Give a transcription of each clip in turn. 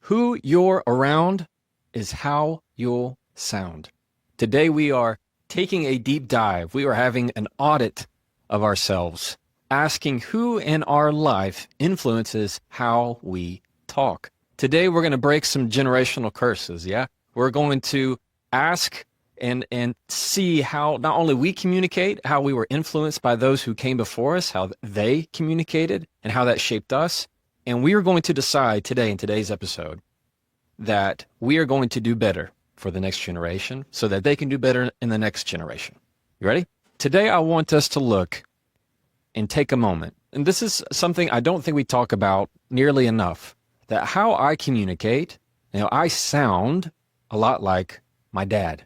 Who you're around is how you'll sound. Today we are taking a deep dive. We are having an audit of ourselves, asking who in our life influences how we talk. Today we're going to break some generational curses, yeah? We're going to ask and see how not only we communicate, how we were influenced by those who came before us, how they communicated, and how that shaped us. And we are going to decide today, in today's episode, that we are going to do better for the next generation so that they can do better in the next generation. You ready? Today I want us to look and take a moment. And this is something I don't think we talk about nearly enough, that how I communicate, I sound a lot like my dad.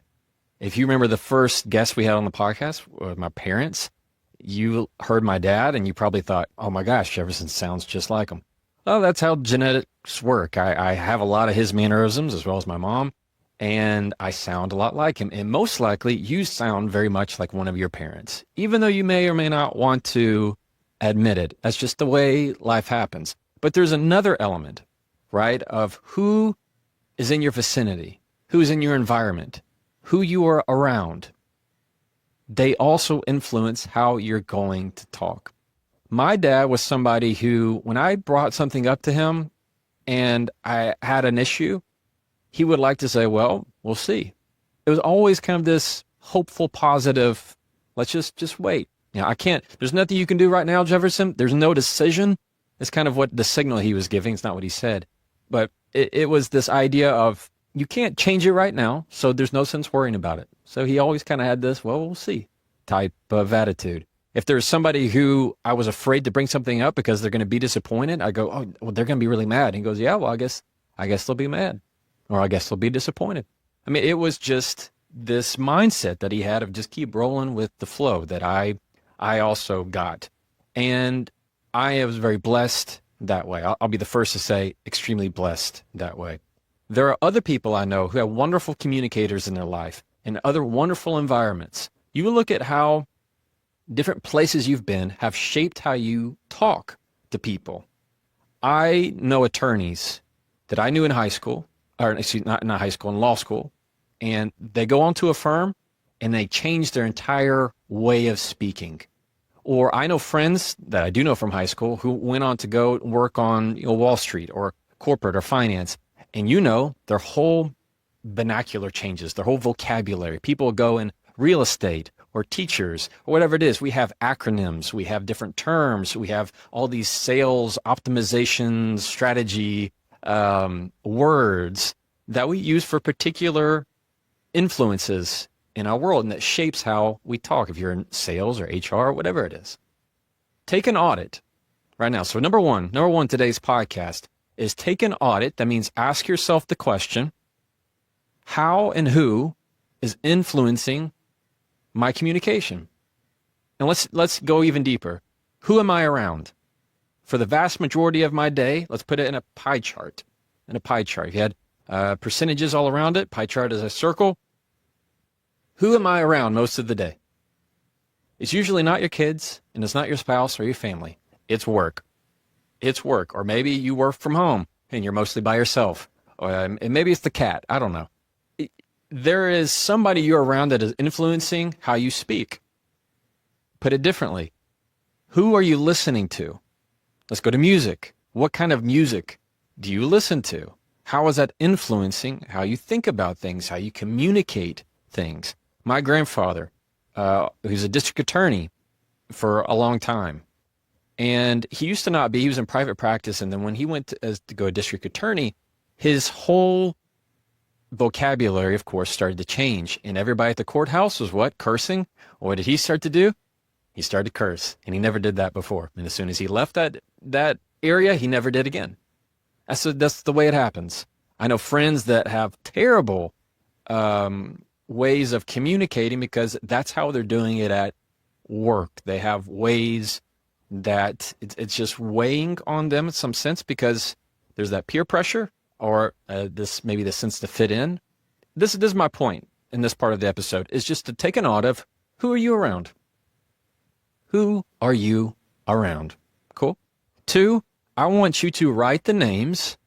If you remember the first guest we had on the podcast with my parents, you heard my dad and you probably thought, oh my gosh, Jefferson sounds just like him. Well, that's how genetics work. I have a lot of his mannerisms as well as my mom, and I sound a lot like him. And most likely, you sound very much like one of your parents, even though you may or may not want to admit it. That's just the way life happens. But there's another element, right, of who is in your vicinity, who's in your environment, who you are around. They also influence how you're going to talk. My dad was somebody who, when I brought something up to him and I had an issue, he would like to say, well, we'll see. It was always kind of this hopeful, positive, let's just wait. There's nothing you can do right now, Jefferson. There's no decision. It's kind of what the signal he was giving. It's not what he said. But it was this idea of, you can't change it right now, so there's no sense worrying about it. So he always kind of had this, well, we'll see type of attitude. If there's somebody who I was afraid to bring something up because they're going to be disappointed, I go, oh, well, they're going to be really mad. And he goes, yeah, well, I guess they'll be mad, or I guess they'll be disappointed. I mean, it was just this mindset that he had of just keep rolling with the flow that I also got. And I was very blessed that way. I'll be the first to say extremely blessed that way. There are other people I know who have wonderful communicators in their life in other wonderful environments. You look at how different places you've been have shaped how you talk to people. I know attorneys that I knew in high school, or excuse me, not high school, in law school, and they go on to a firm and they change their entire way of speaking. Or I know friends that I do know from high school who went on to go work on Wall Street or corporate or finance, and their whole vernacular changes, their whole vocabulary. People go in real estate or teachers or whatever it is. We have acronyms, we have different terms, we have all these sales optimization strategy words that we use for particular influences in our world, and that shapes how we talk if you're in sales or HR or whatever it is. Take an audit right now. So number one today's podcast is take an audit. That means ask yourself the question, how and who is influencing my communication? And let's go even deeper. Who am I around? For the vast majority of my day, let's put it in a pie chart. If you had percentages all around it, pie chart is a circle. Who am I around most of the day? It's usually not your kids, and it's not your spouse or your family. It's work. Or maybe you work from home and you're mostly by yourself. And maybe it's the cat. I don't know. There is somebody you're around that is influencing how you speak. Put it differently. Who are you listening to? Let's go to music. What kind of music do you listen to? How is that influencing how you think about things, how you communicate things? My grandfather, who's a district attorney for a long time, and he used to not be, he was in private practice, and then when he went to go district attorney, his whole vocabulary, of course, started to change, and everybody at the courthouse was what? Cursing. What did he start to do? He started to curse, and he never did that before. And as soon as he left that area, he never did again. That's the way it happens. I know friends that have terrible ways of communicating because that's how they're doing it at work. They have ways that it's just weighing on them in some sense because there's that peer pressure or maybe the sense to fit in. This is my point in this part of the episode, is just to take an audit of who are you around? Who are you around? Cool. 2, I want you to write the names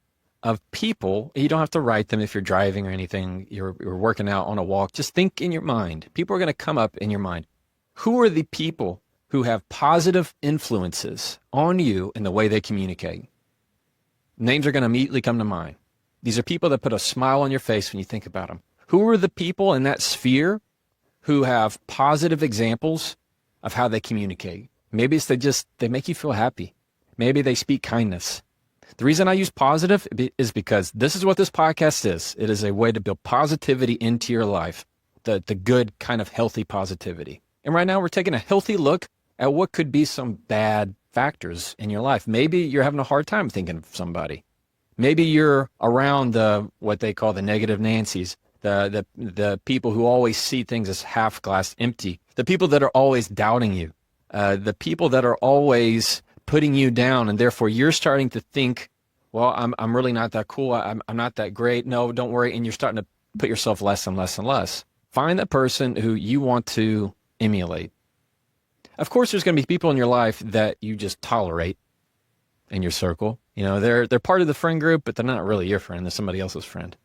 of people. You don't have to write them if you're driving or anything. You're working out on a walk. Just think in your mind. People are going to come up in your mind. Who are the people who have positive influences on you in the way they communicate? Names are going to immediately come to mind. These are people that put a smile on your face when you think about them. Who are the people in that sphere who have positive examples of how they communicate? Maybe it's they make you feel happy. Maybe they speak kindness. The reason I use positive is because this is what this podcast is. It is a way to build positivity into your life, the good kind of healthy positivity. And right now we're taking a healthy look at what could be some bad factors in your life. Maybe you're having a hard time thinking of somebody. Maybe you're around what they call the negative Nancy's, the people who always see things as half glass empty, the people that are always doubting you, the people that are always putting you down, and therefore you're starting to think, well, I'm really not that cool. I'm not that great. No, don't worry. And you're starting to put yourself less and less and less. Find that person who you want to emulate. Of course, there's going to be people in your life that you just tolerate in your circle. You know, they're part of the friend group, but they're not really your friend. They're somebody else's friend.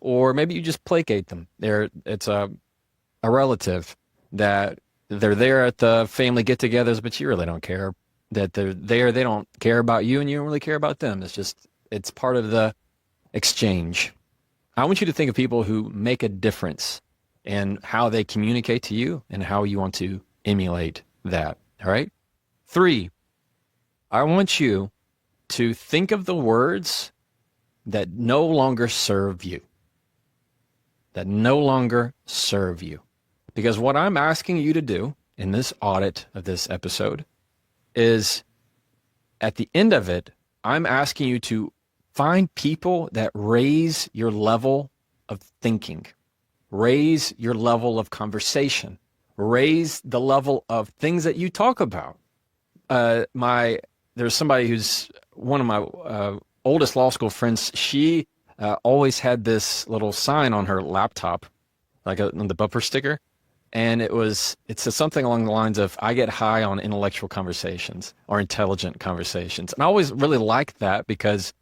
Or maybe you just placate them. It's a relative that they're there at the family get-togethers, but you really don't care that they're there. They don't care about you, and you don't really care about them. It's part of the exchange. I want you to think of people who make a difference in how they communicate to you and how you want to emulate that. All right? 3, I want you to think of the words that no longer serve you. That no longer serve you. Because what I'm asking you to do in this audit of this episode is, at the end of it, I'm asking you to find people that raise your level of thinking, raise your level of conversation, raise the level of things that you talk about. There's somebody who's one of my oldest law school friends. She always had this little sign on her laptop, like on the bumper sticker. And it says something along the lines of, I get high on intellectual conversations or intelligent conversations. And I always really liked that because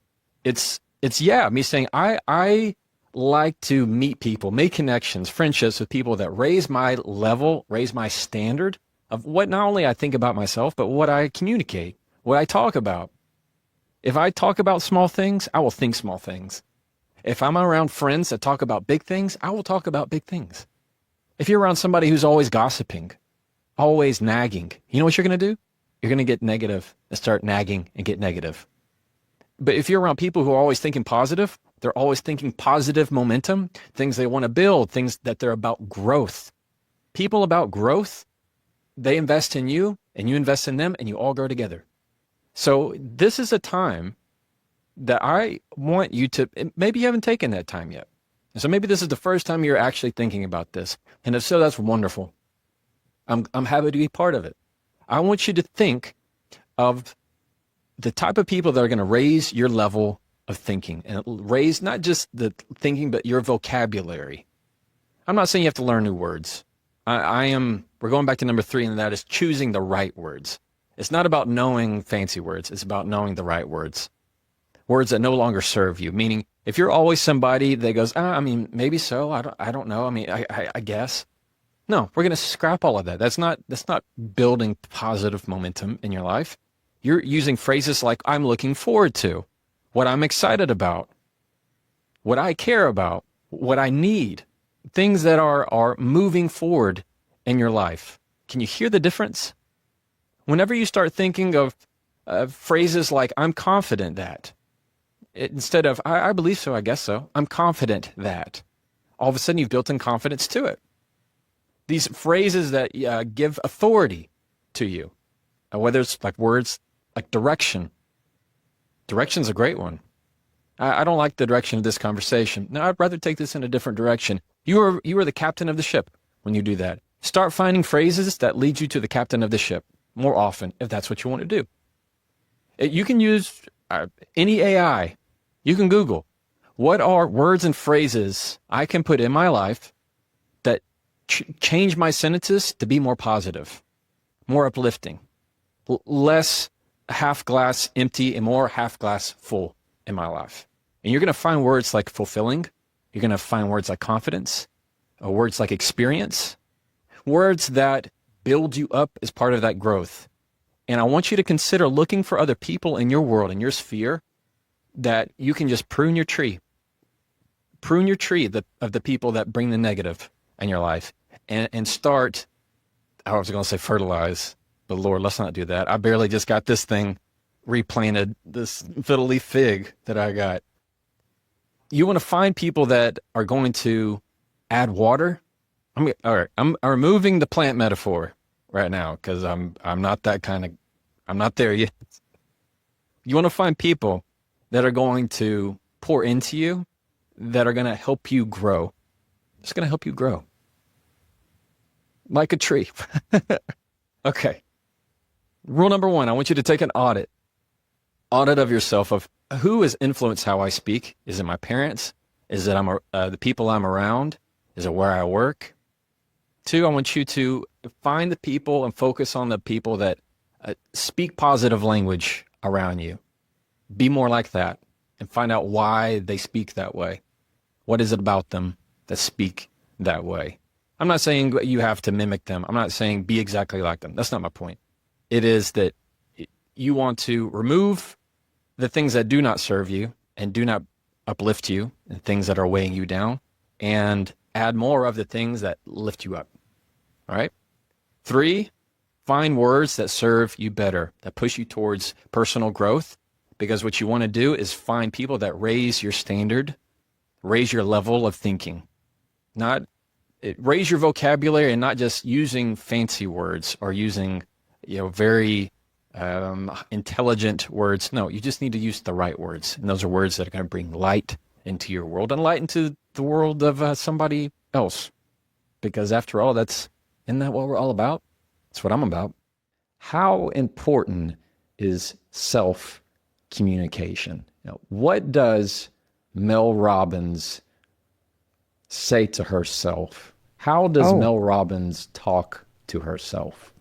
it's me saying, I like to meet people, make connections, friendships with people that raise my level, raise my standard of what not only I think about myself, but what I communicate, what I talk about. If I talk about small things, I will think small things. If I'm around friends that talk about big things, I will talk about big things. If you're around somebody who's always gossiping, always nagging, you know what you're going to do? You're going to get negative and start nagging and get negative. But if you're around people who are always thinking positive, they're always thinking positive momentum, things they want to build, things that they're about growth. People about growth, they invest in you and you invest in them and you all grow together. So this is a time that I want you to, maybe you haven't taken that time yet. So maybe this is the first time you're actually thinking about this. And if so, that's wonderful. I'm happy to be part of it. I want you to think of the type of people that are going to raise your level of thinking, and raise not just the thinking, but your vocabulary. I'm not saying you have to learn new words. We're going back to number 3, and that is choosing the right words. It's not about knowing fancy words. It's about knowing the right words. Words that no longer serve you. Meaning, if you're always somebody that goes, maybe so. I don't know. I guess. No, we're going to scrap all of that. That's not building positive momentum in your life. You're using phrases like, I'm looking forward to, what I'm excited about, what I care about, what I need, things that are moving forward in your life. Can you hear the difference? Whenever you start thinking of phrases like, I'm confident that, instead of, I believe so, I guess so, I'm confident that, all of a sudden you've built in confidence to it. These phrases that give authority to you, whether it's like words like direction. Direction's a great one. I don't like the direction of this conversation. No, I'd rather take this in a different direction. You are the captain of the ship when you do that. Start finding phrases that lead you to the captain of the ship more often, if that's what you want to do. You can use any AI. You can Google, what are words and phrases I can put in my life that change my sentences to be more positive, more uplifting, less half glass empty and more half glass full in my life. And you're going to find words like fulfilling. You're going to find words like confidence, words like experience, words that build you up as part of that growth. And I want you to consider looking for other people in your world, in your sphere, that you can just prune your tree. Prune your tree of the people that bring the negative in your life. And start, I was going to say fertilize, but Lord, let's not do that. I barely just got this thing replanted, this fiddle leaf fig that I got. You want to find people that are going to add water. All right, I'm removing the plant metaphor right now because I'm not that kind of, I'm not there yet. You want to find people that are going to pour into you, that are going to help you grow. It's going to help you grow. Like a tree. Okay. Rule number 1, I want you to take an audit of yourself, of who has influenced how I speak. Is it my parents? Is it the people I'm around? Is it where I work? 2, I want you to find the people and focus on the people that speak positive language around you. Be more like that and find out why they speak that way. What is it about them that speak that way? I'm not saying you have to mimic them. I'm not saying be exactly like them. That's not my point. It is that you want to remove the things that do not serve you and do not uplift you, and things that are weighing you down, and add more of the things that lift you up. All right? 3, find words that serve you better, that push you towards personal growth, because what you want to do is find people that raise your standard, raise your level of thinking. Raise your vocabulary, and not just using fancy words or using, very intelligent words. No, you just need to use the right words. And those are words that are going to bring light into your world and light into the world of somebody else. Because after all, isn't that what we're all about? That's what I'm about. How important is self-communication? What does Mel Robbins say to herself? How does Mel Robbins talk to herself?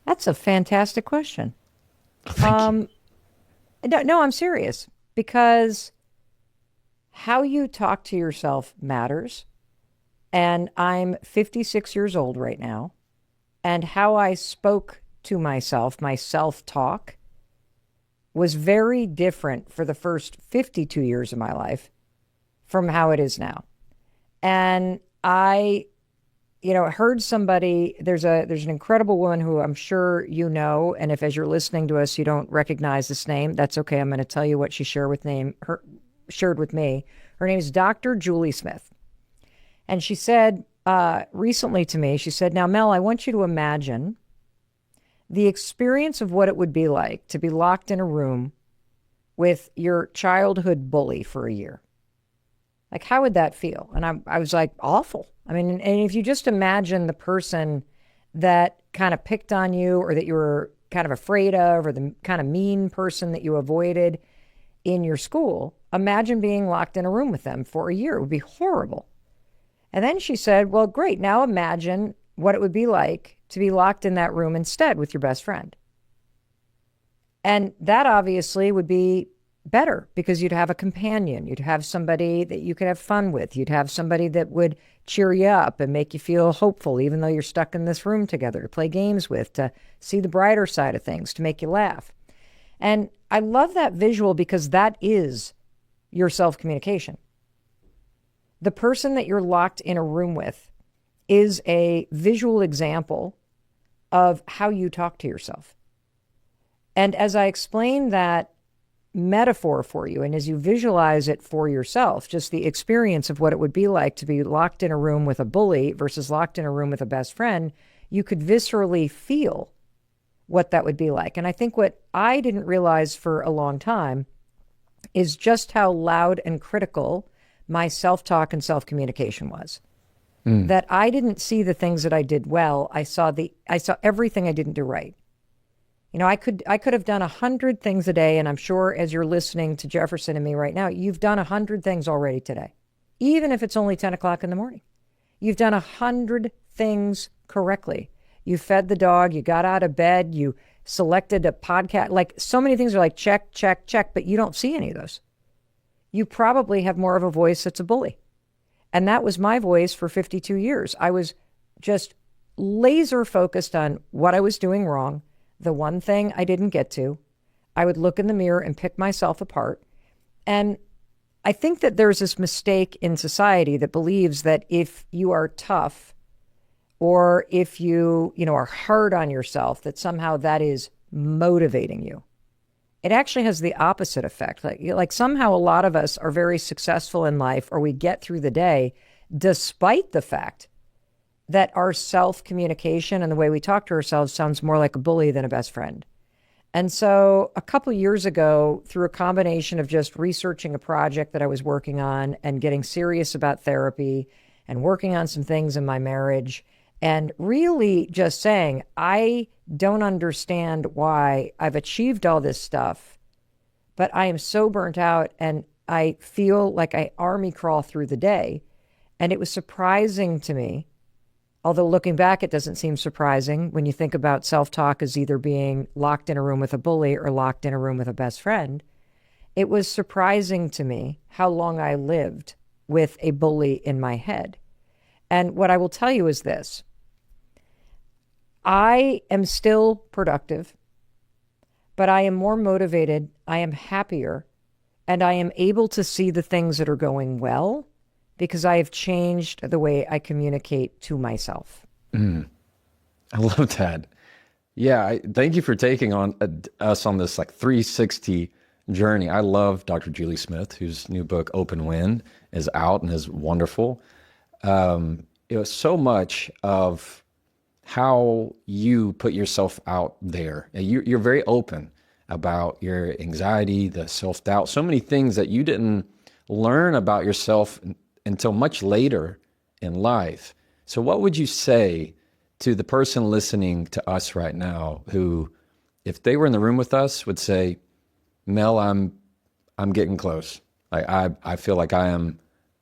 That's a fantastic question. Thank you. No, I'm serious, because how you talk to yourself matters. And I'm 56 years old right now. And how I spoke to myself, my self-talk, was very different for the first 52 years of my life from how it is now. And I heard somebody, there's an incredible woman who I'm sure you know, and if as you're listening to us you don't recognize this name, that's okay. I'm going to tell you what she shared with me. Her name is Dr. Julie Smith. And she said recently to me, she said, "Now, Mel, I want you to imagine the experience of what it would be like to be locked in a room with your childhood bully for a year. Like, how would that feel?" And I was like, awful. I mean, and if you just imagine the person that kind of picked on you, or that you were kind of afraid of, or the kind of mean person that you avoided in your school, imagine being locked in a room with them for a year. It would be horrible. And then she said, well, great. Now imagine what it would be like to be locked in that room instead with your best friend. And that obviously would be better, because you'd have a companion. You'd have somebody that you could have fun with. You'd have somebody that would cheer you up and make you feel hopeful, even though you're stuck in this room together, to play games with, to see the brighter side of things, to make you laugh. And I love that visual, because that is your self-communication. The person that you're locked in a room with is a visual example of how you talk to yourself. And as I explain that metaphor for you, and as you visualize it for yourself, just the experience of what it would be like to be locked in a room with a bully versus locked in a room with a best friend, you could viscerally feel what that would be like. And I think what I didn't realize for a long time is just how loud and critical my self-talk and self-communication was. That I didn't see the things that I did well. I saw everything I didn't do right. I could have done 100 things a day, and I'm sure as you're listening to Jefferson and me right now, you've done 100 things already today. Even if it's only 10 o'clock in the morning. You've done 100 things correctly. You fed the dog, you got out of bed, you selected a podcast. Like, so many things are like check, check, check, but you don't see any of those. you probably have more of a voice that's a bully. And that was my voice for 52 years. I was just laser focused on what I was doing wrong, the one thing I didn't get to. I would look in the mirror and pick myself apart. And I think that there's this mistake in society that believes that if you are tough or if you are hard on yourself, that somehow that is motivating you. It actually has the opposite effect. Like somehow a lot of us are very successful in life, or we get through the day despite the fact that our self-communication and the way we talk to ourselves sounds more like a bully than a best friend. And so a couple of years ago, through a combination of just researching a project that I was working on and getting serious about therapy and working on some things in my marriage, and really just saying, I don't understand why I've achieved all this stuff, but I am so burnt out and I feel like I army crawl through the day. And it was surprising to me, although looking back, it doesn't seem surprising when you think about self-talk as either being locked in a room with a bully or locked in a room with a best friend. It was surprising to me how long I lived with a bully in my head. And what I will tell you is this. I am still productive, but I am more motivated, I am happier, and I am able to see the things that are going well because I have changed the way I communicate to myself. I love that. Yeah, thank you for taking on us on this like 360 journey. I love Dr. Julie Smith, whose new book Open Wind is out and is wonderful. So much of how you put yourself out there. You're very open about your anxiety, the self-doubt, so many things that you didn't learn about yourself until much later in life. So what would you say to the person listening to us right now who, if they were in the room with us, would say, Mel, I'm getting close. I feel like I am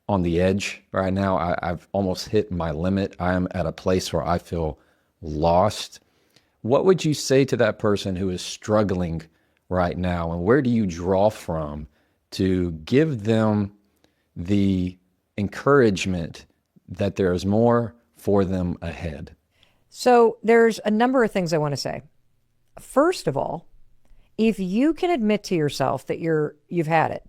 on the edge right now. I've almost hit my limit. I am at a place where I feel lost. What would you say to that person who is struggling right now? And where do you draw from to give them the encouragement that there is more for them ahead? So there's a number of things I want to say. First of all, if you can admit to yourself that you've had it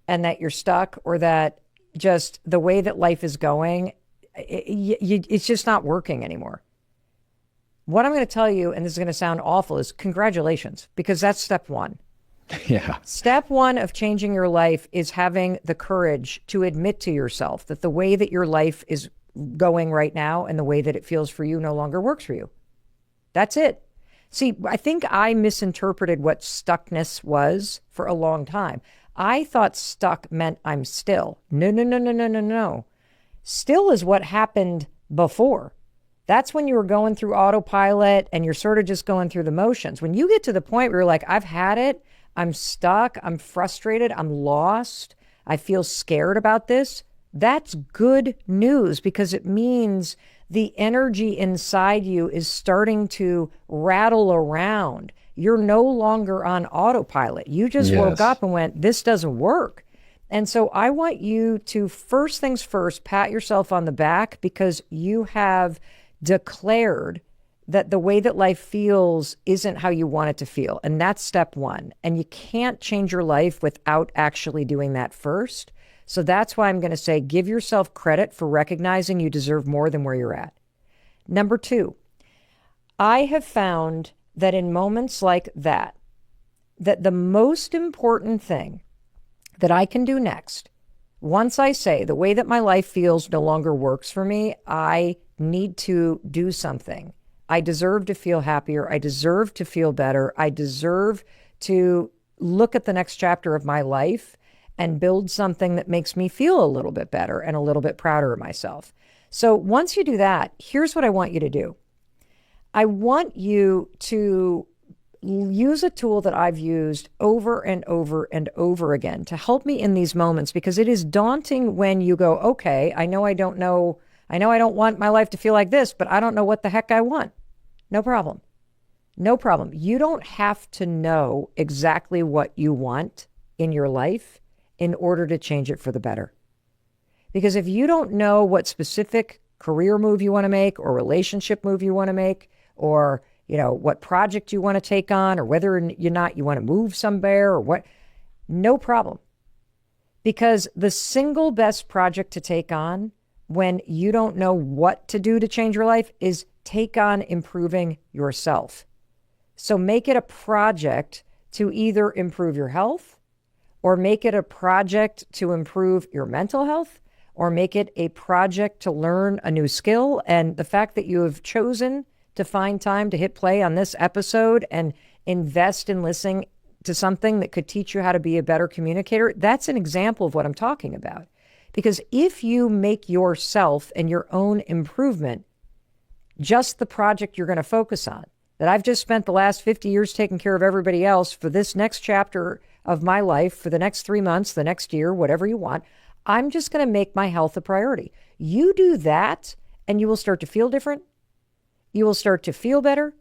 and that you're stuck, or that just the way that life is going, it's just not working anymore. What I'm going to tell you, and this is going to sound awful, is congratulations, because that's step one. Yeah. Step one of changing your life is having the courage to admit to yourself that the way that your life is going right now and the way that it feels for you no longer works for you. That's it. See, I think I misinterpreted what stuckness was for a long time. I thought stuck meant I'm still. No. Still is what happened before. That's when you were going through autopilot and you're sort of just going through the motions. When you get to the point where you're like, I've had it, I'm stuck, I'm frustrated, I'm lost, I feel scared about this, that's good news, because it means the energy inside you is starting to rattle around. You're no longer on autopilot. You just woke up and went, this doesn't work. And so I want you to, first things first, pat yourself on the back, because you have declared that the way that life feels isn't how you want it to feel. And that's step one. And you can't change your life without actually doing that first. So that's why I'm going to say, give yourself credit for recognizing you deserve more than where you're at. Number two, I have found that in moments like that the most important thing that I can do next, once I say the way that my life feels no longer works for me, I need to do something. I deserve to feel happier. I deserve to feel better. I deserve to look at the next chapter of my life and build something that makes me feel a little bit better and a little bit prouder of myself. So once you do that, here's what I want you to do. I want you to use a tool that I've used over and over and over again to help me in these moments, because it is daunting when you go, okay, I know I don't want my life to feel like this, but I don't know what the heck I want. No problem. No problem. You don't have to know exactly what you want in your life in order to change it for the better. Because if you don't know what specific career move you want to make or relationship move you want to make, or, what project you want to take on, or whether or not you want to move somewhere or what, no problem. Because the single best project to take on when you don't know what to do to change your life is take on improving yourself. So make it a project to either improve your health, or make it a project to improve your mental health, or make it a project to learn a new skill. And the fact that you have chosen to find time to hit play on this episode and invest in listening to something that could teach you how to be a better communicator, that's an example of what I'm talking about. Because if you make yourself and your own improvement just the project you're going to focus on, that I've just spent the last 50 years taking care of everybody else, for this next chapter of my life, for the next 3 months, the next year, whatever you want, I'm just going to make my health a priority. You do that and you will start to feel different. You will start to feel better.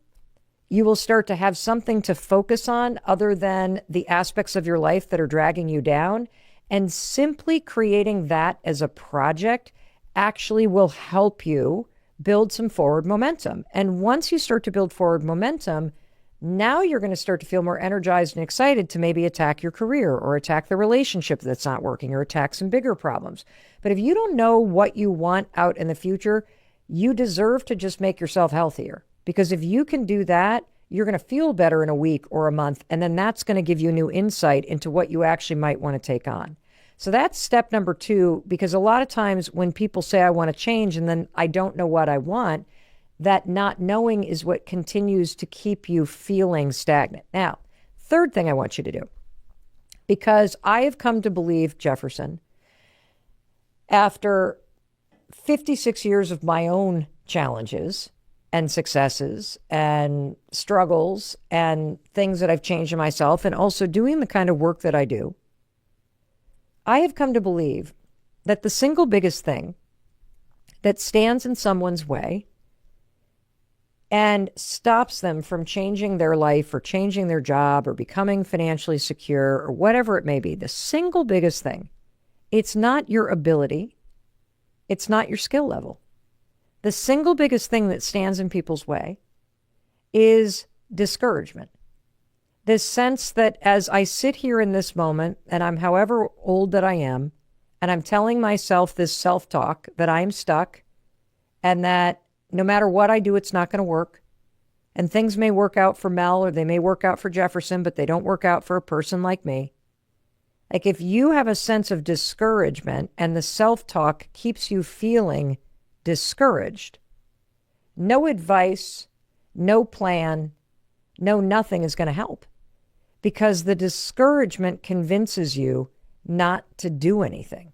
You will start to have something to focus on other than the aspects of your life that are dragging you down. And simply creating that as a project actually will help you build some forward momentum. And once you start to build forward momentum, now you're going to start to feel more energized and excited to maybe attack your career, or attack the relationship that's not working, or attack some bigger problems. But if you don't know what you want out in the future, you deserve to just make yourself healthier. Because if you can do that, you're going to feel better in a week or a month. And then that's going to give you new insight into what you actually might want to take on. So that's step number 2, because a lot of times when people say, I want to change, and then I don't know what I want, that not knowing is what continues to keep you feeling stagnant. Now, third thing I want you to do, because I have come to believe, Jefferson, after 56 years of my own challenges and successes and struggles and things that I've changed in myself, and also doing the kind of work that I do, I have come to believe that the single biggest thing that stands in someone's way and stops them from changing their life or changing their job or becoming financially secure or whatever it may be, the single biggest thing, it's not your ability, it's not your skill level. The single biggest thing that stands in people's way is discouragement. This sense that as I sit here in this moment, and I'm however old that I am, and I'm telling myself this self-talk that I'm stuck, and that no matter what I do, it's not going to work, and things may work out for Mel, or they may work out for Jefferson, but they don't work out for a person like me. Like, if you have a sense of discouragement and the self-talk keeps you feeling discouraged, no advice, no plan, no nothing is going to help, because the discouragement convinces you not to do anything.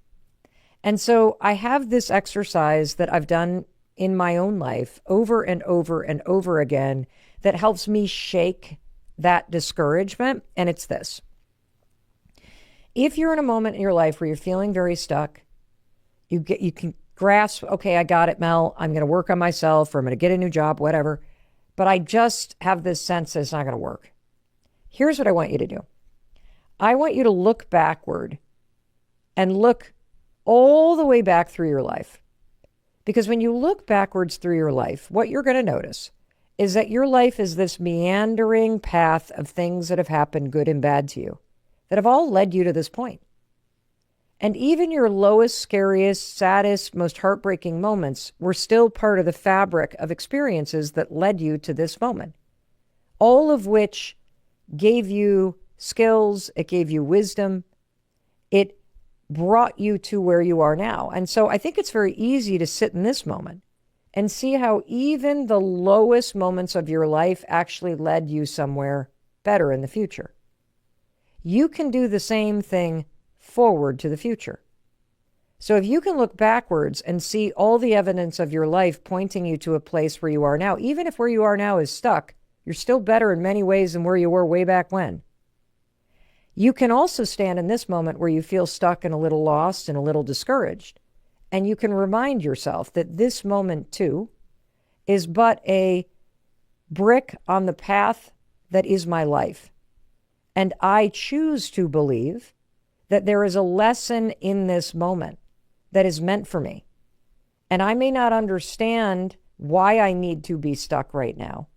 And so I have this exercise that I've done in my own life over and over and over again that helps me shake that discouragement. And it's this. If you're in a moment in your life where you're feeling very stuck, you can grasp, okay, I got it, Mel. I'm going to work on myself, or I'm going to get a new job, whatever. But I just have this sense that it's not going to work. Here's what I want you to do. I want you to look backward and look all the way back through your life. Because when you look backwards through your life, what you're going to notice is that your life is this meandering path of things that have happened, good and bad to you, that have all led you to this point. And even your lowest, scariest, saddest, most heartbreaking moments were still part of the fabric of experiences that led you to this moment. All of which gave you skills, it gave you wisdom, it brought you to where you are now. And so I think it's very easy to sit in this moment and see how even the lowest moments of your life actually led you somewhere better in the future. You can do the same thing forward to the future. So if you can look backwards and see all the evidence of your life pointing you to a place where you are now, even if where you are now is stuck, you're still better in many ways than where you were way back when. You can also stand in this moment where you feel stuck and a little lost and a little discouraged. And you can remind yourself that this moment too is but a brick on the path that is my life. And I choose to believe that there is a lesson in this moment that is meant for me. And I may not understand why I need to be stuck right now,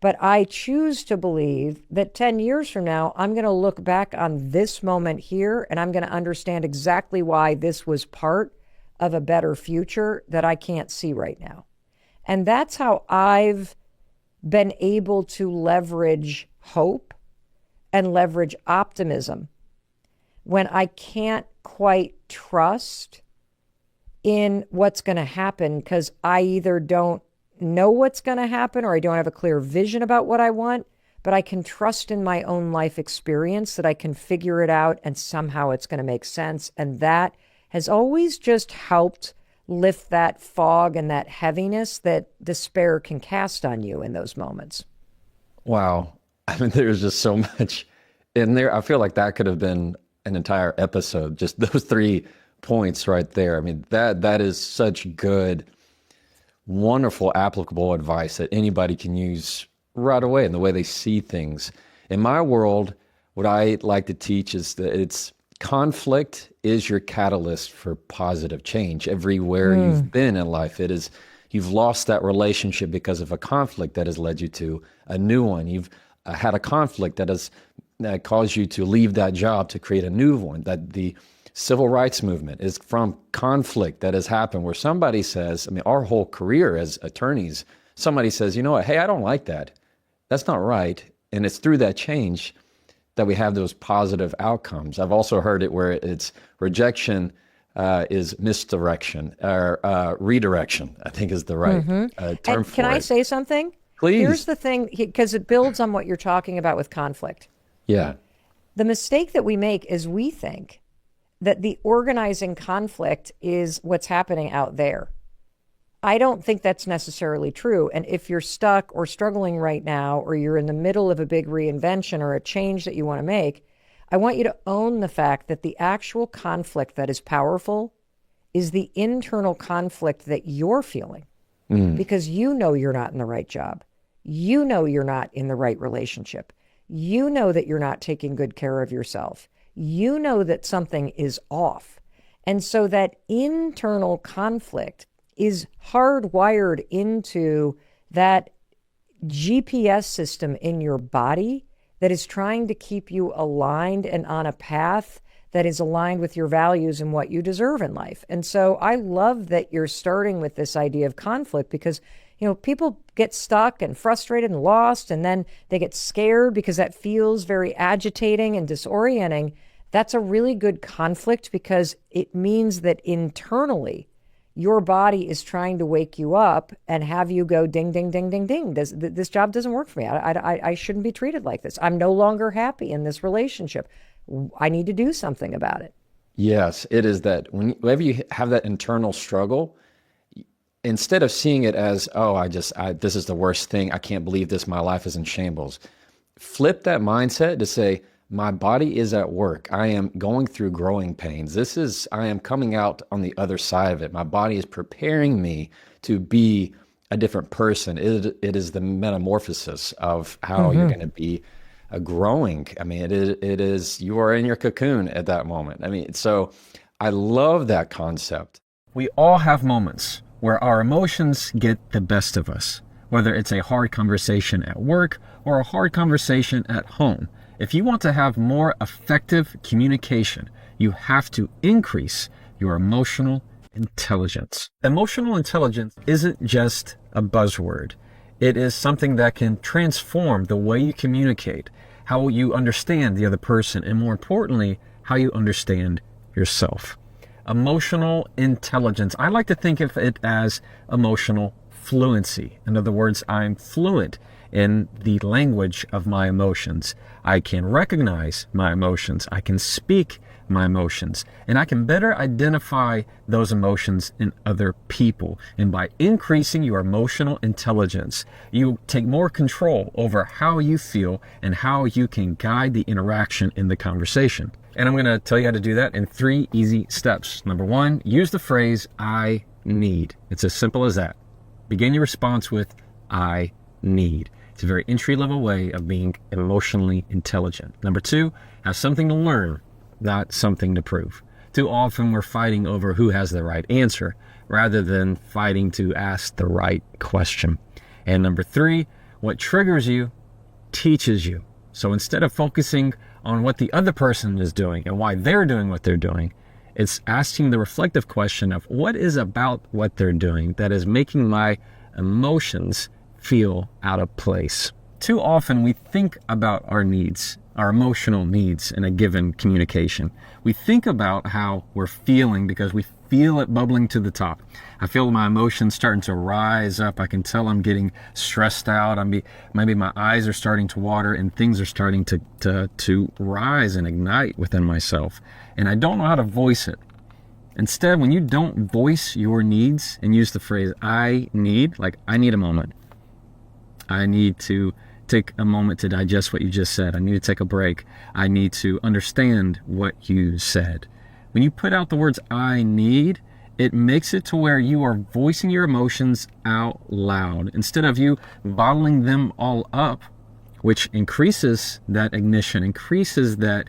but I choose to believe that 10 years from now, I'm going to look back on this moment here and I'm going to understand exactly why this was part of a better future that I can't see right now. And that's how I've been able to leverage hope and leverage optimism when I can't quite trust in what's going to happen because I either don't know what's going to happen or I don't have a clear vision about what I want, but I can trust in my own life experience that I can figure it out and somehow it's going to make sense. And that has always just helped lift that fog and that heaviness that despair can cast on you in those moments. Wow. I mean, there's just so much in there. I feel like that could have been an entire episode, just those 3 points right there. I mean, that is such good, wonderful, applicable advice that anybody can use right away in the way they see things. In my world, what I like to teach is that conflict is your catalyst for positive change. Everywhere you've been in life, you've lost that relationship because of a conflict that has led you to a new one. You've had a conflict that caused you to leave that job to create a new one. That the civil rights movement is from conflict that has happened where somebody says, I mean, our whole career as attorneys, somebody says, you know what, hey, I don't like that. That's not right. And it's through that change that we have those positive outcomes. I've also heard it where it's rejection is misdirection or redirection, I think is the right term and for it. Can I say something? Please. Here's the thing, because it builds on what you're talking about with conflict. Yeah. The mistake that we make is we think that the organizing conflict is what's happening out there. I don't think that's necessarily true. And if you're stuck or struggling right now, or you're in the middle of a big reinvention or a change that you want to make, I want you to own the fact that the actual conflict that is powerful is the internal conflict that you're feeling because you know you're not in the right job. You know you're not in the right relationship. You know that you're not taking good care of yourself. You know that something is off. And so that internal conflict is hardwired into that GPS system in your body that is trying to keep you aligned and on a path that is aligned with your values and what you deserve in life. And so I love that you're starting with this idea of conflict because, you know, people get stuck and frustrated and lost, and then they get scared because that feels very agitating and disorienting. That's a really good conflict because it means that internally your body is trying to wake you up and have you go ding, ding, ding, ding, ding. This job doesn't work for me. I shouldn't be treated like this. I'm no longer happy in this relationship. I need to do something about it. Yes, it is that whenever you have that internal struggle, instead of seeing it as, oh, this is the worst thing. I can't believe this. My life is in shambles. Flip that mindset to say, my body is at work. I am going through growing pains. I am coming out on the other side of it. My body is preparing me to be a different person. It is the metamorphosis of how you're going to be growing. I mean, it is, you are in your cocoon at that moment. I mean, so I love that concept. We all have moments where our emotions get the best of us, whether it's a hard conversation at work or a hard conversation at home. If you want to have more effective communication, you have to increase your emotional intelligence. Emotional intelligence isn't just a buzzword. It is something that can transform the way you communicate, how you understand the other person, and more importantly, how you understand yourself. Emotional intelligence. I like to think of it as emotional fluency. In other words, I'm fluent in the language of my emotions. I can recognize my emotions. I can speak my emotions, and I can better identify those emotions in other people. And by increasing your emotional intelligence, you take more control over how you feel and how you can guide the interaction in the conversation. And I'm going to tell you how to do that in 3 easy steps. Number 1, use the phrase I need. It's as simple as that. Begin your response with I need. It's a very entry-level way of being emotionally intelligent. Number 2, have something to learn. not something to prove. Too often we're fighting over who has the right answer rather than fighting to ask the right question. And number 3, what triggers you teaches you. So instead of focusing on what the other person is doing and why they're doing what they're doing, it's asking the reflective question of what is about what they're doing that is making my emotions feel out of place. Too often we think about our needs, our emotional needs in a given communication. We think about how we're feeling because we feel it bubbling to the top. I feel my emotions starting to rise up. I can tell I'm getting stressed out. Maybe my eyes are starting to water and things are starting to rise and ignite within myself. And I don't know how to voice it. Instead, when you don't voice your needs and use the phrase I need, like I need a moment. I need to take a moment to digest what you just said. I need to take a break. I need to understand what you said. When you put out the words I need, it makes it to where you are voicing your emotions out loud. Instead of you bottling them all up, which increases that ignition, increases that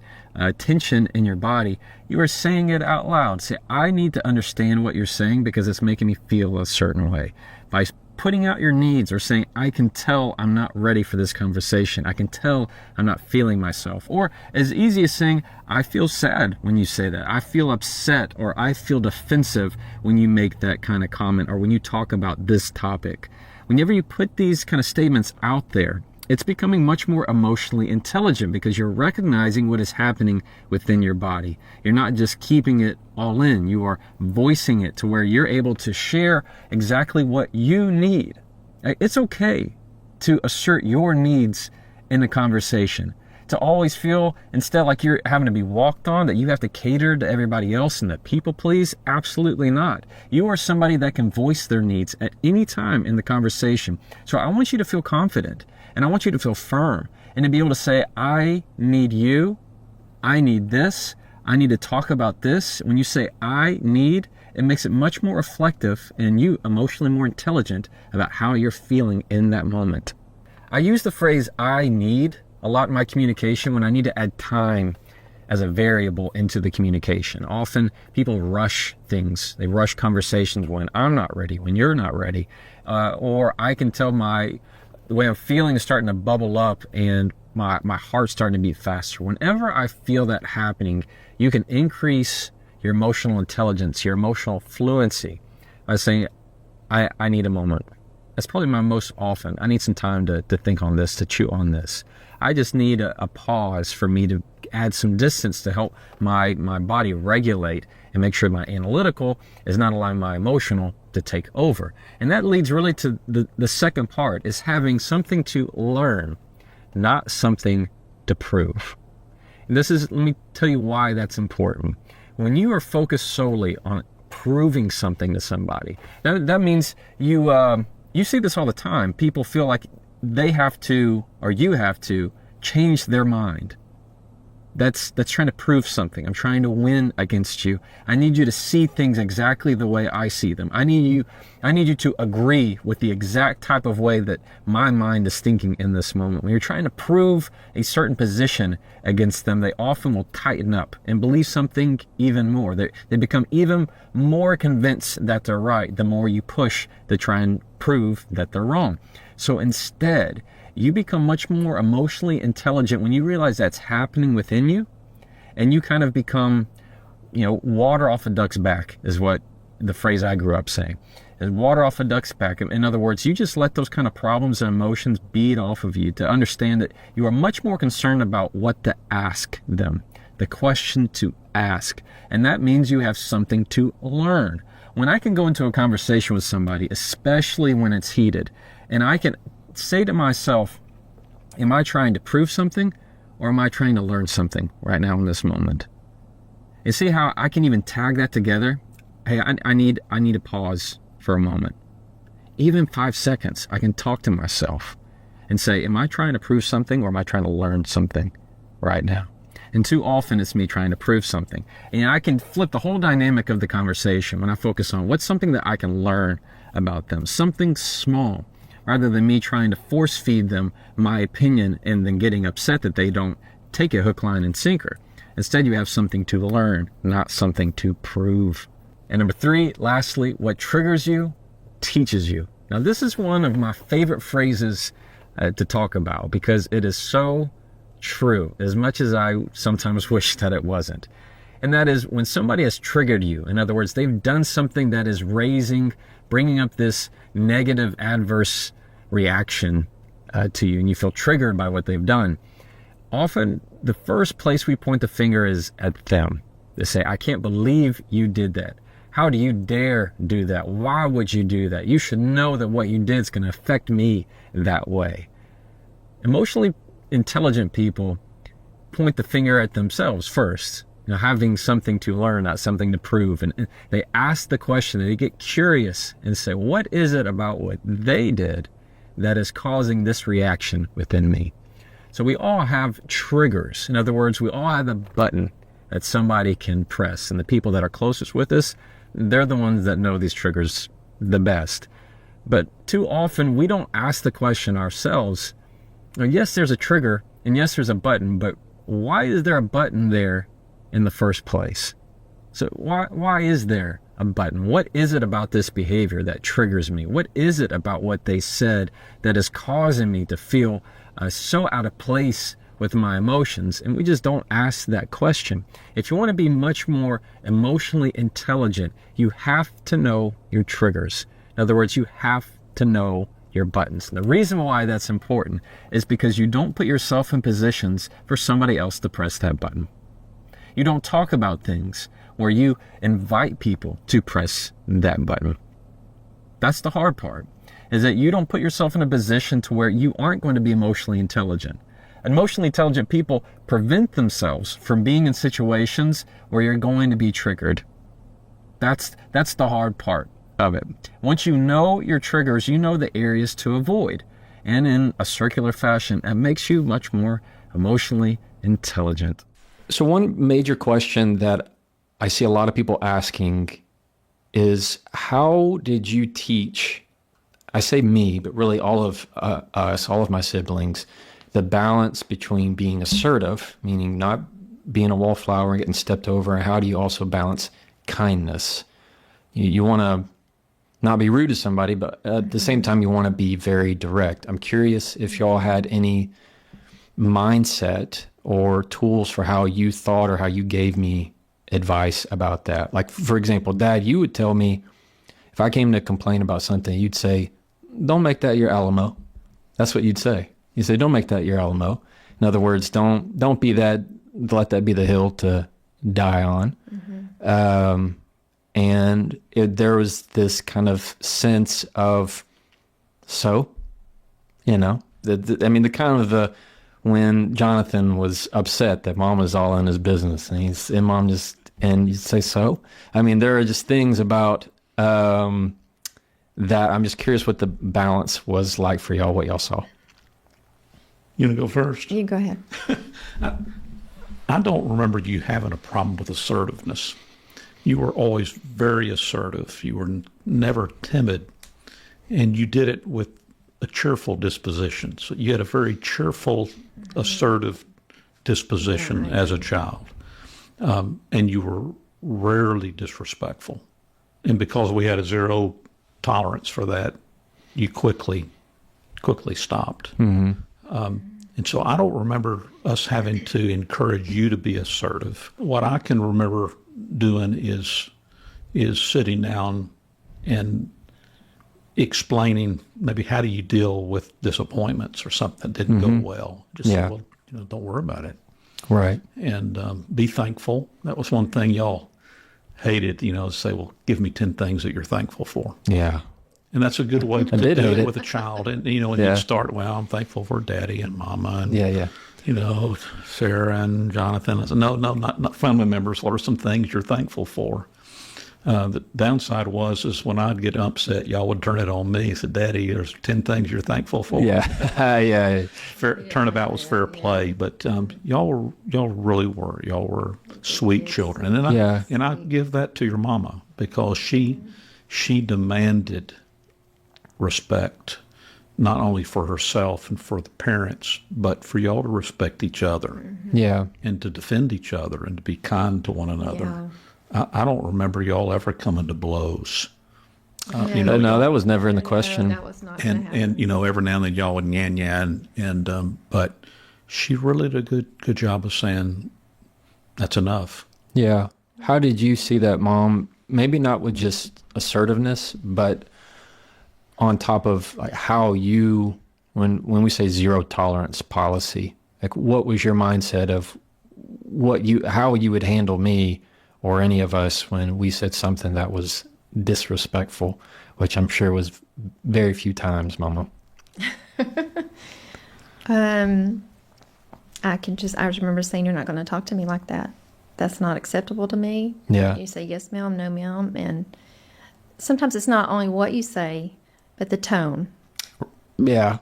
tension in your body, you are saying it out loud. Say, I need to understand what you're saying because it's making me feel a certain way. By putting out your needs or saying, I can tell I'm not ready for this conversation. I can tell I'm not feeling myself. Or as easy as saying, I feel sad when you say that. I feel upset or I feel defensive when you make that kind of comment or when you talk about this topic. Whenever you put these kind of statements out there, it's becoming much more emotionally intelligent because you're recognizing what is happening within your body. You're not just keeping it all in. You are voicing it to where you're able to share exactly what you need. It's okay to assert your needs in a conversation. To always feel instead like you're having to be walked on, that you have to cater to everybody else and that people please. Absolutely not. You are somebody that can voice their needs at any time in the conversation. So I want you to feel confident. And I want you to feel firm and to be able to say, I need you. I need this. I need to talk about this. When you say I need, it makes it much more reflective and you emotionally more intelligent about how you're feeling in that moment. I use the phrase I need a lot in my communication when I need to add time as a variable into the communication. Often people rush things. They rush conversations when I'm not ready, when you're not ready. Or I can tell the way I'm feeling is starting to bubble up and my heart's starting to beat faster. Whenever I feel that happening, you can increase your emotional intelligence, your emotional fluency by saying, I need a moment. That's probably my most often. I need some time to think on this, to chew on this. I just need a pause for me to add some distance to help my body regulate and make sure my analytical is not allowing my emotional to take over. And that leads really to the second part, is having something to learn, not something to prove. And let me tell you why that's important. When you are focused solely on proving something to somebody, that means you see this all the time. People feel like they have to, or you have to, change their mind. That's trying to prove something. I'm trying to win against you. I need you to see things exactly the way I see them. I need you to agree with the exact type of way that my mind is thinking in this moment. When you're trying to prove a certain position against them, they often will tighten up and believe something even more. They become even more convinced that they're right the more you push to try and prove that they're wrong. So instead, you become much more emotionally intelligent when you realize that's happening within you, and you kind of become, water off a duck's back is what the phrase I grew up saying. Is water off a duck's back. In other words, you just let those kind of problems and emotions bead off of you to understand that you are much more concerned about what to ask them, the question to ask. And that means you have something to learn. When I can go into a conversation with somebody, especially when it's heated, and I can say to myself, am I trying to prove something or am I trying to learn something right now in this moment? You see how I can even tag that together? Hey, I need to pause for a moment. Even 5 seconds, I can talk to myself and say, am I trying to prove something or am I trying to learn something right now? And too often it's me trying to prove something. And I can flip the whole dynamic of the conversation when I focus on what's something that I can learn about them, something small, rather than me trying to force feed them my opinion and then getting upset that they don't take it hook, line, and sinker. Instead, you have something to learn, not something to prove. And number 3, lastly, what triggers you teaches you. Now, this is one of my favorite phrases to talk about because it is so true, as much as I sometimes wish that it wasn't. And that is when somebody has triggered you. In other words, they've done something that is bringing up this negative, adverse reaction to you, and you feel triggered by what they've done. Often, the first place we point the finger is at them. They say, I can't believe you did that. How do you dare do that? Why would you do that? You should know that what you did is going to affect me that way. Emotionally intelligent people point the finger at themselves first, having something to learn, not something to prove. And they ask the question, they get curious and say, what is it about what they did that is causing this reaction within me? So we all have triggers. In other words, we all have a button that somebody can press. And the people that are closest with us, they're the ones that know these triggers the best. But too often, we don't ask the question ourselves. Yes, there's a trigger, and yes, there's a button, but why is there a button there in the first place? So why is there a button? What is it about this behavior that triggers me? What is it about what they said that is causing me to feel so out of place with my emotions? And we just don't ask that question. If you want to be much more emotionally intelligent, you have to know your triggers. In other words, you have to know your buttons. And the reason why that's important is because you don't put yourself in positions for somebody else to press that button. You don't talk about things where you invite people to press that button. That's the hard part, is that you don't put yourself in a position to where you aren't going to be emotionally intelligent. Emotionally intelligent people prevent themselves from being in situations where you're going to be triggered. That's the hard part of it. Once you know your triggers, you know the areas to avoid. And in a circular fashion, that makes you much more emotionally intelligent. So one major question that I see a lot of people asking is, how did you teach, I say me, but really all of us, all of my siblings, the balance between being assertive, meaning not being a wallflower and getting stepped over, and how do you also balance kindness? You want to not be rude to somebody, but at the same time, you want to be very direct. I'm curious if y'all had any mindset or tools for how you thought or how you gave me advice about that. Like, for example, Dad, you would tell me, if I came to complain about something, you'd say, don't make that your Alamo. That's what you'd say. You say, don't make that your Alamo. In other words, don't be that, let that be the hill to die on. Mm-hmm. And there was this kind of sense of, when Jonathan was upset that Mom was all in his business, and Mom and you'd say, so? I mean, there are just things about that. I'm just curious what the balance was like for y'all, what y'all saw. You want to go first? You go ahead. I don't remember you having a problem with assertiveness. You were always very assertive. You were never timid, and you did it with a cheerful disposition. So you had a very cheerful, assertive disposition as a child, and you were rarely disrespectful. And because we had a zero tolerance for that, you quickly stopped. Mm-hmm. And so I don't remember us having to encourage you to be assertive. What I can remember doing is sitting down and explaining maybe how do you deal with disappointments or something that didn't go well. Just say, well, don't worry about it. Right. And be thankful. That was one thing y'all hated, say, well, give me 10 things that you're thankful for. Yeah. And that's a good way to do it with a child. And, you start, well, I'm thankful for Daddy and Mama and, Sarah and Jonathan. I said, no, not family members. What are some things you're thankful for? The downside is when I'd get upset, y'all would turn it on me. I said, Daddy, there's 10 things you're thankful for. Yeah. Turnabout was fair play, but y'all really were. Y'all were sweet children. And I give that to your mama because she demanded respect not only for herself and for the parents, but for y'all to respect each other Yeah. and to defend each other and to be kind to one another. Yeah. I don't remember y'all ever coming to blows. No, that was never in the question. No, that was not going to happen. And every now and then y'all would and but she really did a good job of saying that's enough. Yeah. How did you see that, Mom? Maybe not with just assertiveness, but on top of like how you, when we say zero tolerance policy, like what was your mindset of how you would handle me or any of us when we said something that was disrespectful, which I'm sure was very few times, Mama. I remember saying, you're not going to talk to me like that. That's not acceptable to me. Yeah. You say, yes, ma'am, no, ma'am. And sometimes it's not only what you say, but the tone, Yeah.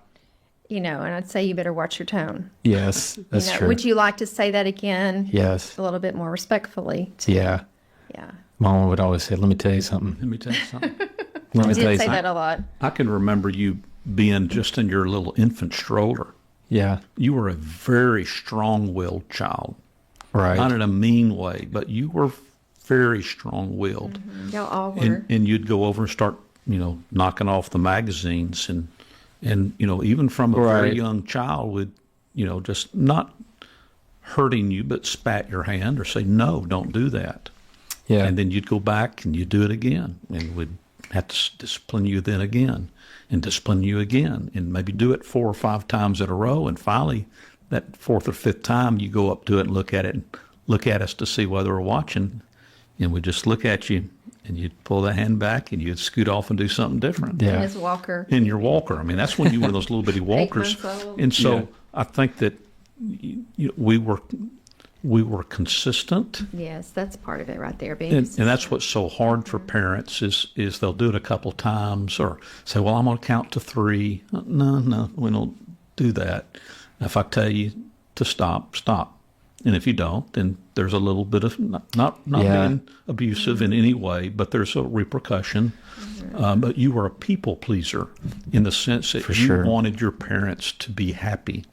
and I'd say you better watch your tone. Yes, that's true. Would you like to say that again? Yes. A little bit more respectfully. Yeah. Yeah. Mama would always say, let me tell you something. Let me tell you something. Let me I tell you did say something. that a lot. I can remember you being just in your little infant stroller. Yeah. You were a very strong-willed child. Right. Not in a mean way, but you were very strong-willed. Y'all all were. And you'd go over and start, knocking off the magazines and even from a very Right. young child would, just not hurting you, but spat your hand or say, no, don't do that. Yeah. And then you'd go back and you'd do it again and would have to discipline you then again and discipline you again and maybe do it 4 or 5 times in a row. And finally, that 4th or 5th time, you go up to it and look at us to see whether we're watching. And we'd just look at you and you'd pull the hand back and you'd scoot off and do something different. Yeah. In his walker. In your walker. I mean, that's when you were those little bitty walkers. months old. And so Yeah. I think that we were consistent. Yes, that's part of it right there. Being And that's what's so hard for parents is they'll do it a couple times or say, well, I'm going to count to 3. No, we don't do that. If I tell you to stop, stop. And if you don't, then there's a little bit of not Yeah. being abusive in any way, but there's a repercussion. But you were a people pleaser in the sense that For you sure. wanted your parents to be happy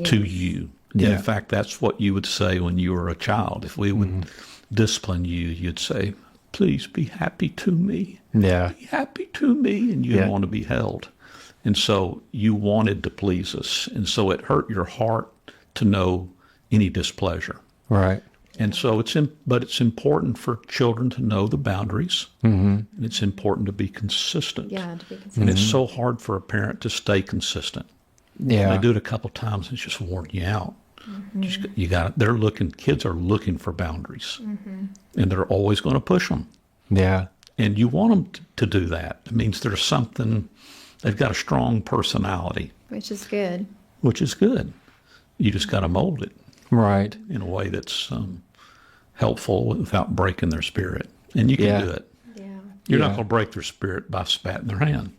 to you. And Yeah. in fact, that's what you would say when you were a child. If we would discipline you, you'd say, please be happy to me. Yeah. Be happy to me. And you Yeah. want to be held. And so you wanted to please us. And so it hurt your heart to know any displeasure. Right. And so but it's important for children to know the boundaries. Mm-hmm. And it's important to be consistent. Yeah, to be And consistent. it's so hard for a parent to stay consistent. Yeah. They do it a couple times, it's just worn you out. Kids are looking for boundaries. And they're always going to push them. Yeah. And you want them to do that. It means there's something, they've got a strong personality, Which is good. which is good. You just got to mold it Right. in a way that's helpful without breaking their spirit. And you can Yeah. do it. Yeah. You're not Yeah. going to break their spirit by spatting their hand.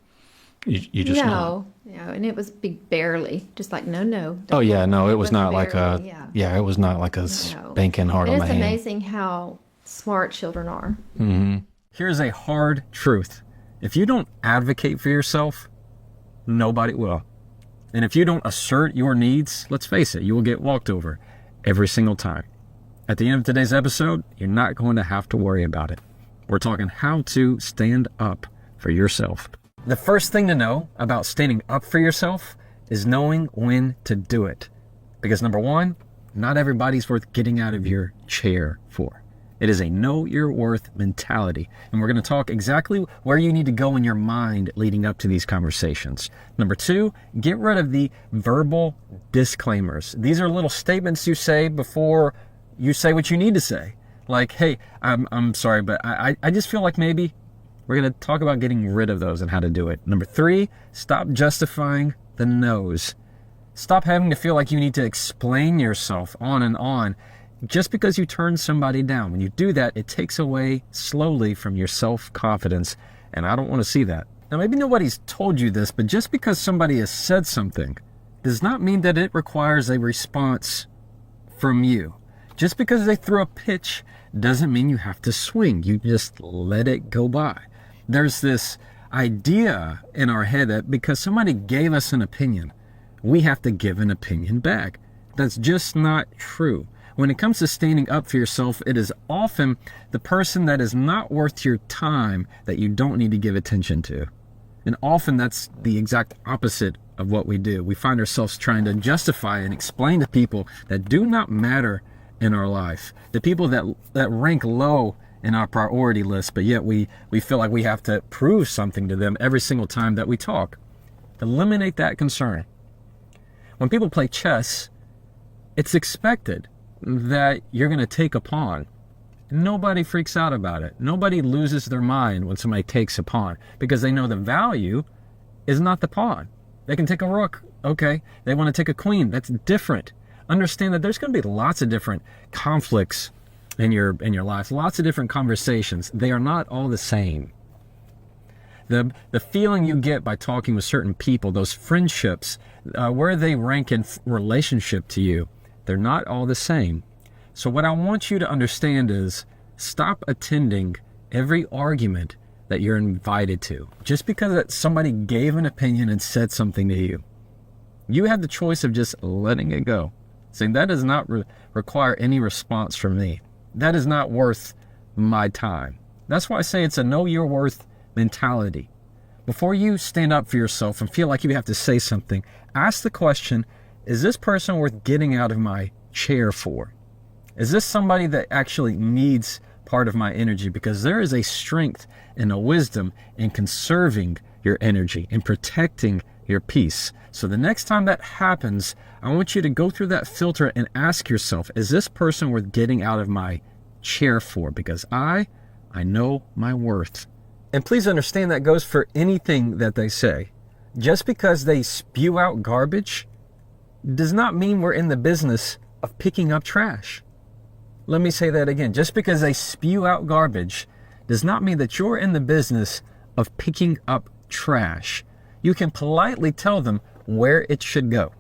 You just not. No, and it was big, barely. Just like, no. Oh yeah, no, it was not like a barely, yeah. yeah, it was not like a No. spanking hard And on it's the hand. amazing how smart children are. Here's a hard truth. If you don't advocate for yourself, nobody will. And if you don't assert your needs, let's face it, you will get walked over every single time. At the end of today's episode, you're not going to have to worry about it. We're talking how to stand up for yourself. The first thing to know about standing up for yourself is knowing when to do it. Because number one, not everybody's worth getting out of your chair for. It is a know your worth mentality. And we're going to talk exactly where you need to go in your mind leading up to these conversations. Number two, get rid of the verbal disclaimers. These are little statements you say before you say what you need to say. Like, hey, I'm sorry, but I just feel like maybe we're going to talk about getting rid of those and how to do it. Number three, stop justifying the no's. Stop having to feel like you need to explain yourself on and on just because you turn somebody down. When you do that, it takes away slowly from your self-confidence, and I don't want to see that. Now, maybe nobody's told you this, but just because somebody has said something does not mean that it requires a response from you. Just because they throw a pitch doesn't mean you have to swing. You just let it go by. There's this idea in our head that because somebody gave us an opinion, we have to give an opinion back. That's just not true. When it comes to standing up for yourself, it is often the person that is not worth your time that you don't need to give attention to. And often that's the exact opposite of what we do. We find ourselves trying to justify and explain to people that do not matter in our life, the people that rank low in our priority list, but yet we feel like we have to prove something to them every single time that we talk. Eliminate that concern. When people play chess, it's expected that you're going to take a pawn. Nobody freaks out about it. Nobody loses their mind when somebody takes a pawn because they know the value is not the pawn. They can take a rook. Okay. They want to take a queen. That's different. Understand that there's going to be lots of different conflicts in your life, lots of different conversations. They are not all the same. The feeling you get by talking with certain people, those friendships, where they rank in relationship to you, they're not all the same. So what I want you to understand is stop attending every argument that you're invited to. Just because somebody gave an opinion and said something to you, you have the choice of just letting it go. Saying that does not require any response from me. That is not worth my time. That's why I say it's a know your worth mentality. Before you stand up for yourself and feel like you have to say something, ask the question, is this person worth getting out of my chair for? Is this somebody that actually needs part of my energy? Because there is a strength and a wisdom in conserving your energy and protecting your peace. So the next time that happens, I want you to go through that filter and ask yourself, is this person worth getting out of my chair for? Because I know my worth. And please understand that goes for anything that they say. Just because they spew out garbage does not mean we're in the business of picking up trash. Let me say that again. Just because they spew out garbage does not mean that you're in the business of picking up trash. You can politely tell them where it should go,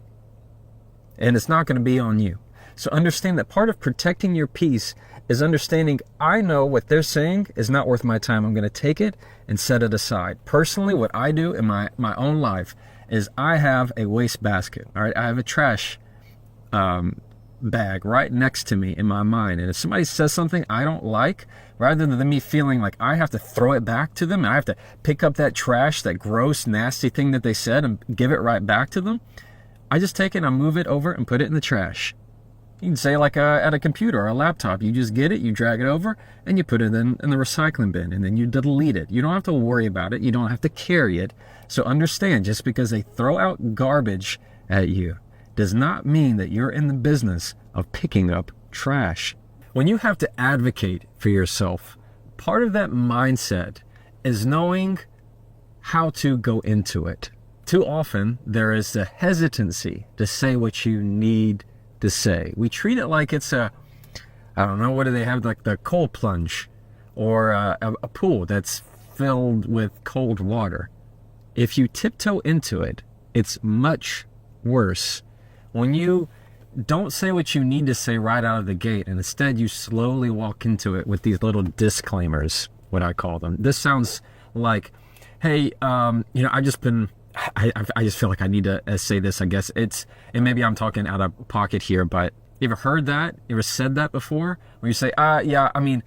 and it's not going to be on you. So understand that part of protecting your peace is understanding, I know what they're saying is not worth my time. I'm going to take it and set it aside. Personally, what I do in my own life is I have a waste basket. All right, I have a trash bag right next to me in my mind. And if somebody says something I don't like, rather than me feeling like I have to throw it back to them, and I have to pick up that trash, that gross, nasty thing that they said and give it right back to them, I just take it and I move it over and put it in the trash. You can say like at a computer or a laptop, you just get it, you drag it over, and you put it in the recycling bin, and then you delete it. You don't have to worry about it. You don't have to carry it. So understand, just because they throw out garbage at you does not mean that you're in the business of picking up trash. When you have to advocate for yourself, part of that mindset is knowing how to go into it. Too often, there is a hesitancy to say what you need to say. We treat it like it's I don't know, what do they have, like the cold plunge or a pool that's filled with cold water. If you tiptoe into it, it's much worse. When you don't say what you need to say right out of the gate, and instead you slowly walk into it with these little disclaimers, what I call them. This sounds like, hey, I just feel like I need to say this, I guess. And maybe I'm talking out of pocket here, but you ever heard that? You ever said that before? Where you say, yeah, I mean,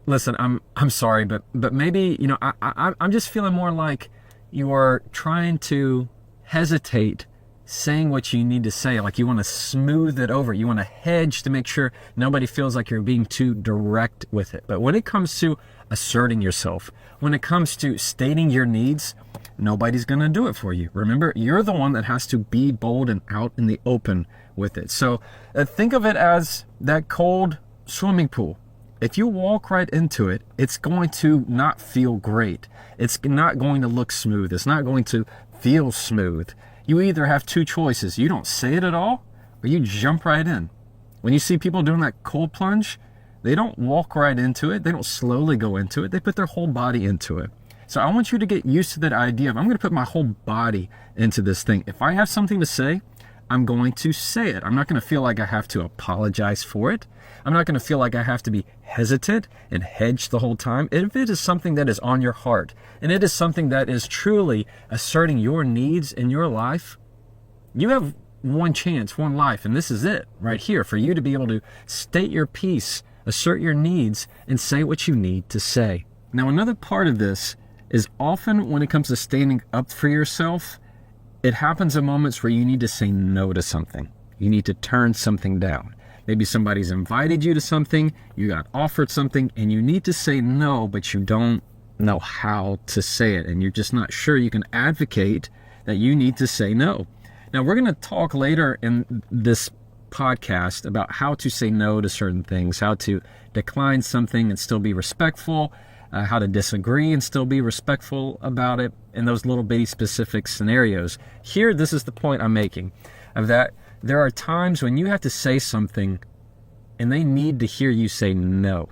listen, I'm sorry, but maybe, I'm just feeling more like you are trying to hesitate saying what you need to say, like you want to smooth it over. You want to hedge to make sure nobody feels like you're being too direct with it. But when it comes to asserting yourself, when it comes to stating your needs, nobody's going to do it for you. Remember, you're the one that has to be bold and out in the open with it. So think of it as that cold swimming pool. If you walk right into it, it's going to not feel great. It's not going to look smooth. It's not going to feel smooth. You either have two choices. You don't say it at all, or you jump right in. When you see people doing that cold plunge, they don't walk right into it. They don't slowly go into it. They put their whole body into it. So I want you to get used to that idea of, I'm going to put my whole body into this thing. If I have something to say, I'm going to say it. I'm not going to feel like I have to apologize for it. I'm not going to feel like I have to be hesitant and hedge the whole time. If it is something that is on your heart, and it is something that is truly asserting your needs in your life, you have one chance, one life, and this is it right here for you to be able to state your piece, assert your needs, and say what you need to say. Now, another part of this is often when it comes to standing up for yourself, it happens in moments where you need to say no to something. You need to turn something down. Maybe somebody's invited you to something, you got offered something, and you need to say no, but you don't know how to say it, and you're just not sure you can advocate that you need to say no. Now, we're going to talk later in this podcast about how to say no to certain things, how to decline something and still be respectful, how to disagree and still be respectful about it in those little bitty specific scenarios. Here, this is the point I'm making, of that there are times when you have to say something and they need to hear you say no.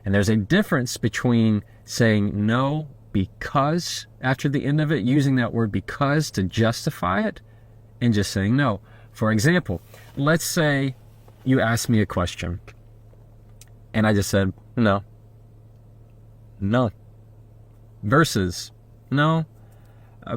And there's a difference between saying no because after the end of it, using that word because to justify it, and just saying no. For example, let's say you asked me a question and I just said no. No. Versus no.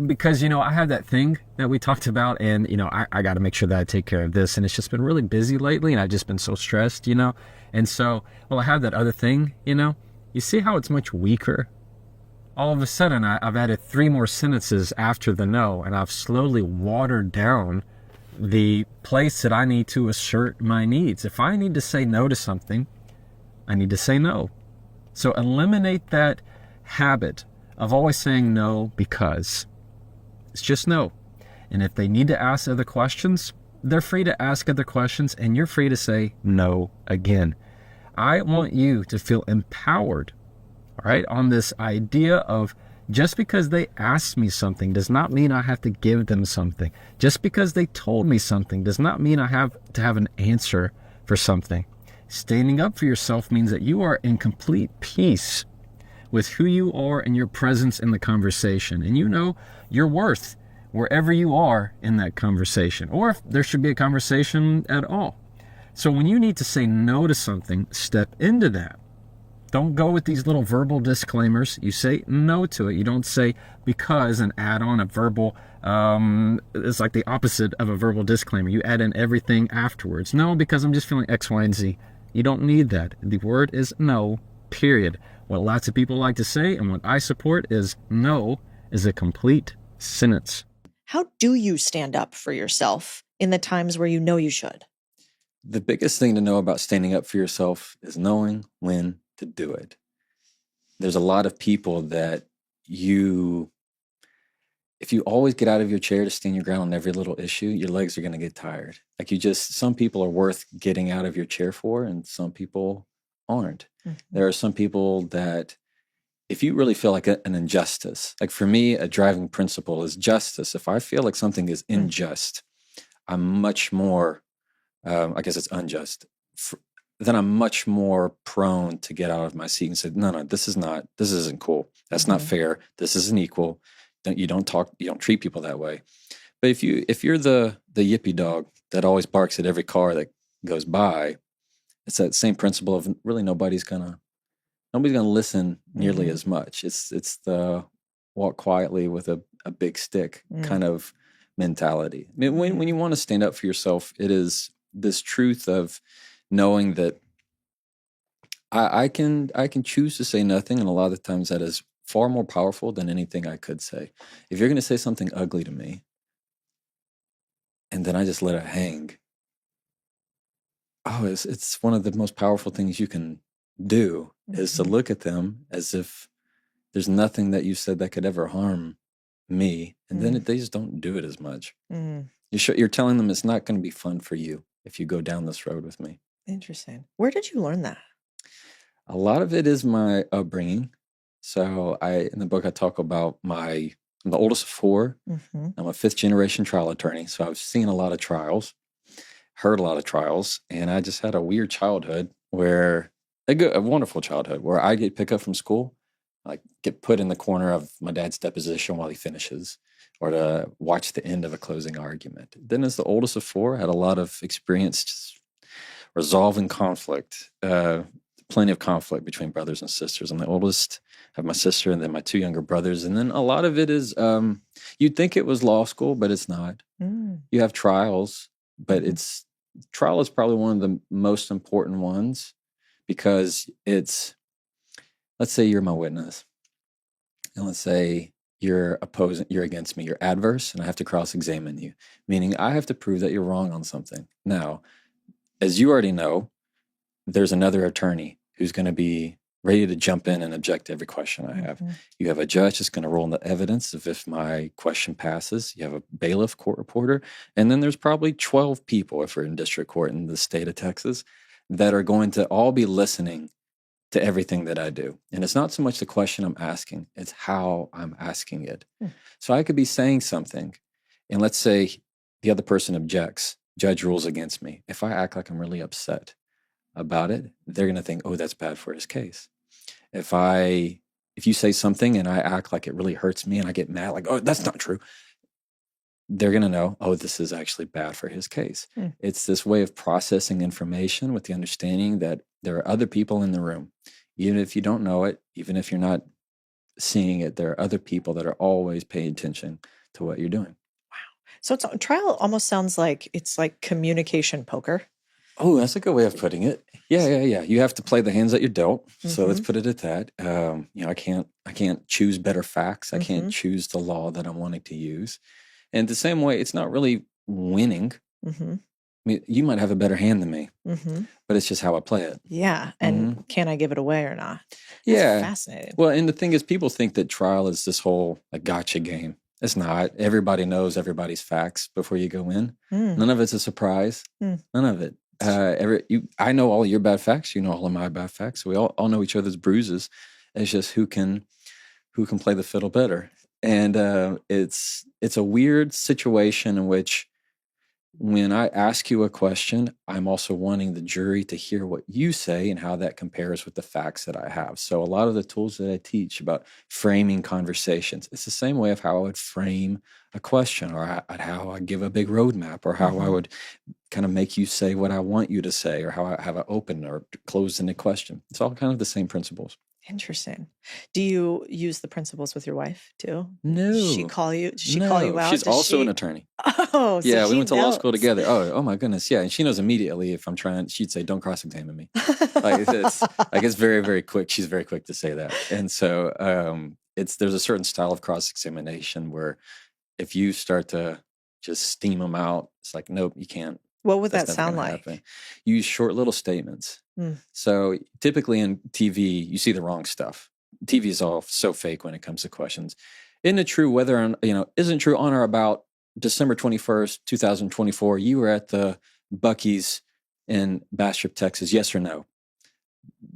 Because, I have that thing that we talked about, and, I got to make sure that I take care of this. And it's just been really busy lately, and I've just been so stressed, And so, I have that other thing, You see how it's much weaker? All of a sudden, I've added 3 more sentences after the no, and I've slowly watered down the place that I need to assert my needs. If I need to say no to something, I need to say no. So eliminate that habit of always saying no because. It's just no. And if they need to ask other questions, they're free to ask other questions, and you're free to say no again. I want you to feel empowered, all right, on this idea of just because they asked me something does not mean I have to give them something. Just because they told me something does not mean I have to have an answer for something. Standing up for yourself means that you are in complete peace with who you are and your presence in the conversation. And you know your worth wherever you are in that conversation, or if there should be a conversation at all. So when you need to say no to something, step into that. Don't go with these little verbal disclaimers. You say no to it. You don't say because and add on a verbal, it's like the opposite of a verbal disclaimer. You add in everything afterwards. No, because I'm just feeling X, Y, and Z. You don't need that. The word is no, period. What lots of people like to say and what I support is no is a complete sentence. How do you stand up for yourself in the times where you know you should? The biggest thing to know about standing up for yourself is knowing when to do it. There's a lot of people that if you always get out of your chair to stand your ground on every little issue, your legs are going to get tired. Some people are worth getting out of your chair for, and some people aren't. Mm-hmm. There are some people that if you really feel like an injustice, like for me, a driving principle is justice. If I feel like something is unjust, I'm much more, I guess it's unjust, then I'm much more prone to get out of my seat and say, no, this isn't cool. That's not fair. This isn't equal. You don't treat people that way. But if you're the yippy dog that always barks at every car that goes by, it's that same principle of really nobody's gonna listen nearly as much. It's the walk quietly with a big stick kind of mentality. I mean, when you want to stand up for yourself, it is this truth of knowing that I can choose to say nothing, and a lot of times that is far more powerful than anything I could say. If you're going to say something ugly to me, and then I just let it hang, it's one of the most powerful things you can do is to look at them as if there's nothing that you said that could ever harm me, and then they just don't do it as much. You're telling them it's not going to be fun for you if you go down this road with me. Interesting. Where did you learn that? A lot of it is my upbringing. So in the book I talk about I'm the oldest of 4. I'm a 5th generation trial attorney. So I've seen a lot of trials, heard a lot of trials, and I just had a weird childhood a wonderful childhood where I'd get picked up from school. like get put in the corner of my dad's deposition while he finishes, or to watch the end of a closing argument. Then, as the oldest of four, I had a lot of experience just resolving conflict, plenty of conflict between brothers and sisters. I'm the oldest, I have my sister, and then my two younger brothers. And then a lot of it is, you'd think it was law school, but it's not. You have trials, but trial is probably one of the most important ones, because it's, let's say you're my witness, and let's say you're against me, you're adverse, and I have to cross-examine you, meaning I have to prove that you're wrong on something. Now, as you already know, there's another attorney who's going to be ready to jump in and object to every question I have. You have a judge that's going to roll in the evidence if my question passes. You have a bailiff, court reporter, and then there's probably 12 people, if we're in district court in the state of Texas, that are going to all be listening to everything that I do. And it's not so much the question I'm asking, it's how I'm asking it. So I could be saying something, and let's say the other person objects, judge rules against me. If I act like I'm really upset about it, they're going to think, oh, that's bad for his case. If you say something and I act like it really hurts me and I get mad, like, oh, that's not true, they're going to know, oh, this is actually bad for his case. It's this way of processing information with the understanding that there are other people in the room. Even if you don't know it, even if you're not seeing it, there are other people that are always paying attention to what you're doing. So trial almost sounds like it's like communication poker. Oh, that's a good way of putting it. Yeah. You have to play the hands that you're dealt. So let's put it at that. I can't choose better facts. I can't choose the law that I'm wanting to use. And the same way, it's not really winning. I mean, you might have a better hand than me, but it's just how I play it. Yeah. And can I give it away or not? That's fascinating. Well, and the thing is, people think that trial is this whole gotcha game. It's not. Everybody knows everybody's facts before you go in. None of it's a surprise. None of it. I know all your bad facts. You know all of my bad facts. We all know each other's bruises. It's just who can play the fiddle better. And it's a weird situation in which, when I ask you a question, I'm also wanting the jury to hear what you say and how that compares with the facts that I have. So a lot of the tools that I teach about framing conversations, it's the same way of how I would frame a question, or how I give a big roadmap, or how I would kind of make you say what I want you to say, or how I have an open or closed-ended question. It's all kind of the same principles. Interesting. Do you use the principles with your wife too? No. Does she call you out? She's also an attorney. Oh, so yeah, we she went to law school knows. together. Oh my goodness. Yeah. And she knows immediately if I'm trying, she'd say, don't cross-examine me. It's very, very quick. She's very quick to say that. And so there's a certain style of cross-examination where if you start to just steam them out, it's like, nope, you can't. What would that That's never sound gonna like? happen. Use short little statements. So typically in TV, you see the wrong stuff. TV is all so fake when it comes to questions. Isn't it true isn't true on or about December 21st, 2024, you were at the Buc-ee's in Bastrop, Texas, yes or no?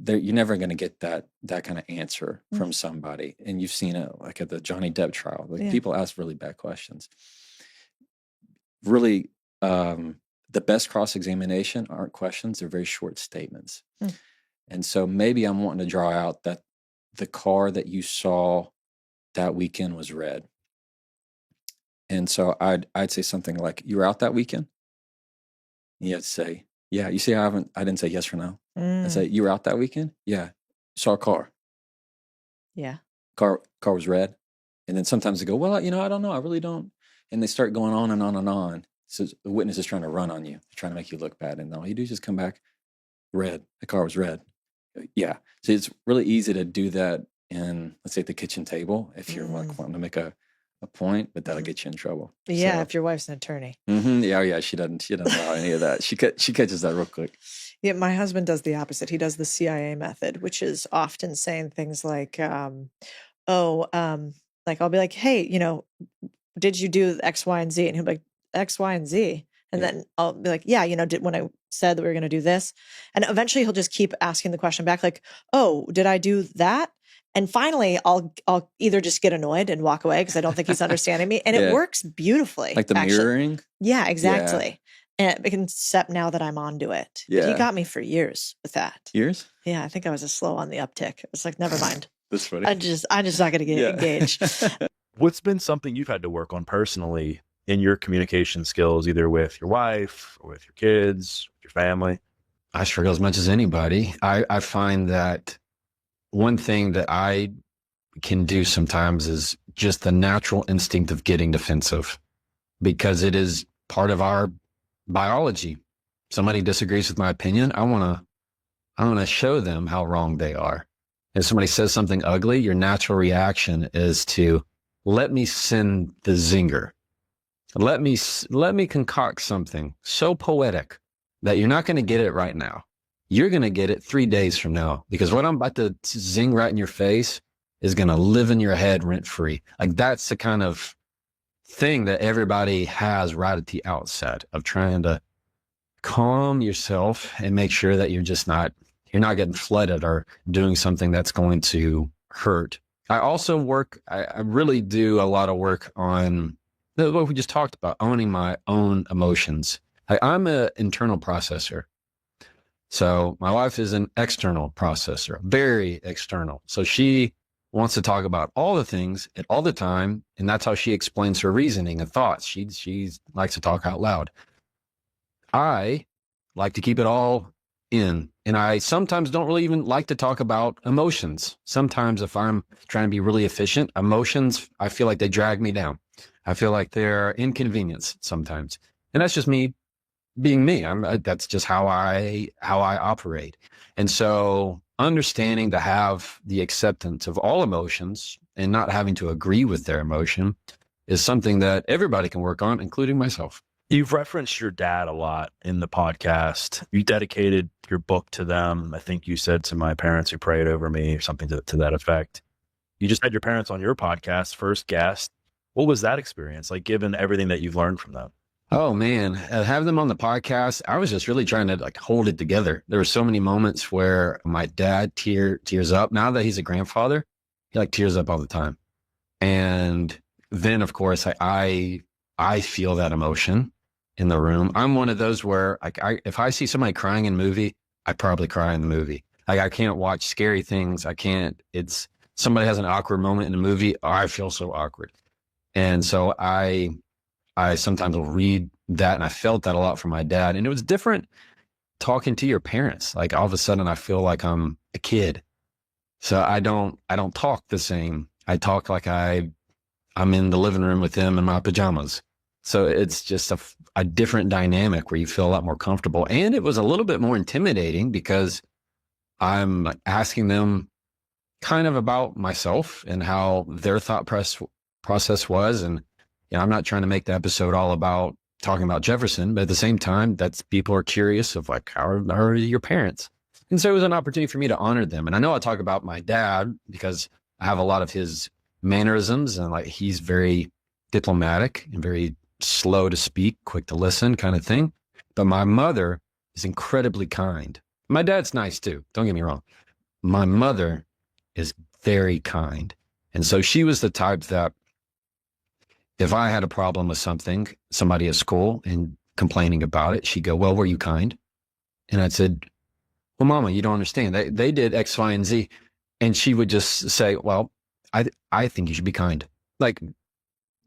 You're never going to get that kind of answer from somebody. And you've seen it like at the Johnny Depp trial. People ask really bad questions. Really, the best cross-examination aren't questions, they're very short statements. And so maybe I'm wanting to draw out that the car that you saw that weekend was red. And so I'd say something like, you were out that weekend? And you'd say, yeah. You see, I didn't say yes or no. I say, you were out that weekend? Yeah. Saw a car. Yeah. Car was red. And then sometimes they go, well, I don't know. I really don't. And they start going on and on and on. So the witness is trying to run on you, trying to make you look bad. And all you do is just come back, red. The car was red. Yeah. So it's really easy to do that in, let's say, at the kitchen table, if you're wanting to make a point, but that'll get you in trouble. Yeah, So, if your wife's an attorney. yeah. She doesn't allow any of that. She catches that real quick. Yeah, my husband does the opposite. He does the CIA method, which is often saying things like, like I'll be like, hey, did you do X, Y, and Z? And he'll be like, X, Y, and Z. And then I'll be like, yeah, when I said that we were going to do this. And eventually he'll just keep asking the question back, like, oh, did I do that? And finally I'll either just get annoyed and walk away because I don't think he's understanding me. And it works beautifully. Like the mirroring? Yeah, exactly. And except now that I'm onto it. Yeah. But he got me for years with that. Years? Yeah, I think I was slow on the uptick. It's like, never mind. That's funny. I'm just not going to get engaged. What's been something you've had to work on personally in your communication skills, either with your wife or with your kids, your family? I struggle as much as anybody. I find that one thing that I can do sometimes is just the natural instinct of getting defensive, because it is part of our biology. Somebody disagrees with my opinion, I want to show them how wrong they are. If somebody says something ugly, your natural reaction is to let me send the zinger. Let me concoct something so poetic that you're not going to get it right now. You're going to get it 3 days from now, because what I'm about to zing right in your face is going to live in your head rent free. Like, that's the kind of thing that everybody has right at the outset of trying to calm yourself and make sure that you're not getting flooded or doing something that's going to hurt. I also I really do a lot of work on what we just talked about, owning my own emotions. I'm an internal processor. So my wife is an external processor, very external. So she wants to talk about all the things at all the time, and that's how she explains her reasoning and thoughts. She likes to talk out loud. I like to keep it all in, and I sometimes don't really even like to talk about emotions. Sometimes if I'm trying to be really efficient, emotions, I feel like they drag me down. I feel like they're inconvenience sometimes, and that's just me being me. That's just how I operate. And so understanding to have the acceptance of all emotions and not having to agree with their emotion is something that everybody can work on, including myself. You've referenced your dad a lot in the podcast. You dedicated your book to them. I think you said to my parents who prayed over me, or something to that effect. You just had your parents on your podcast, first guest. What was that experience like, given everything that you've learned from them? Oh man, having them on the podcast, I was just really trying to hold it together. There were so many moments where my dad tears up. Now that he's a grandfather, he tears up all the time. And then of course I feel that emotion in the room. I'm one of those where if I see somebody crying in a movie, I probably cry in the movie. I can't watch scary things. Somebody has an awkward moment in a movie, I feel so awkward. And so I sometimes will read that, and I felt that a lot from my dad. And it was different talking to your parents. All of a sudden I feel like I'm a kid. So I don't talk the same. I talk like I'm in the living room with them in my pajamas. So it's just a different dynamic where you feel a lot more comfortable. And it was a little bit more intimidating because I'm asking them kind of about myself and how their thought process was. And I'm not trying to make the episode all about talking about Jefferson, but at the same time, people are curious of how are your parents? And so it was an opportunity for me to honor them. And I know I talk about my dad because I have a lot of his mannerisms, and he's very diplomatic and very slow to speak, quick to listen kind of thing. But my mother is incredibly kind. My dad's nice too. Don't get me wrong. My mother is very kind. And so she was the type that if I had a problem with somebody at school and complaining about it, she'd go, well, were you kind? And I said, well, Mama, you don't understand. They did X, Y, and Z. And she would just say, well, I think you should be kind.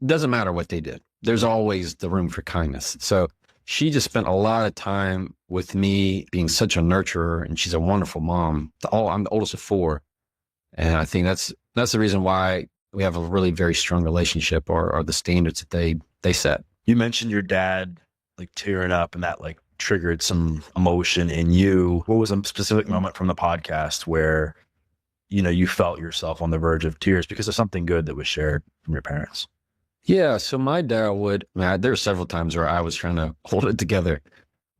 Doesn't matter what they did. There's always the room for kindness. So she just spent a lot of time with me being such a nurturer, and she's a wonderful mom. I'm the oldest of 4. And I think that's the reason why we have a really very strong relationship, or the standards that they set. You mentioned your dad tearing up, and that triggered some emotion in you. What was a specific moment from the podcast where, you felt yourself on the verge of tears because of something good that was shared from your parents? Yeah. So my dad there were several times where I was trying to hold it together,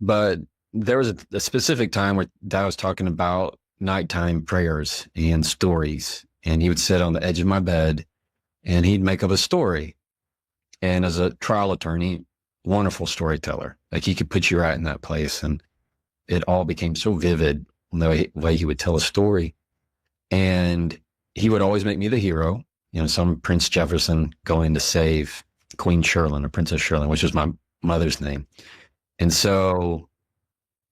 but there was a specific time where Dad was talking about nighttime prayers and stories. And he would sit on the edge of my bed and he'd make up a story. And as a trial attorney, wonderful storyteller. He could put you right in that place. And it all became so vivid the way he would tell a story. And he would always make me the hero. Some Prince Jefferson going to save Queen Shirley, or Princess Shirley, which was my mother's name. And so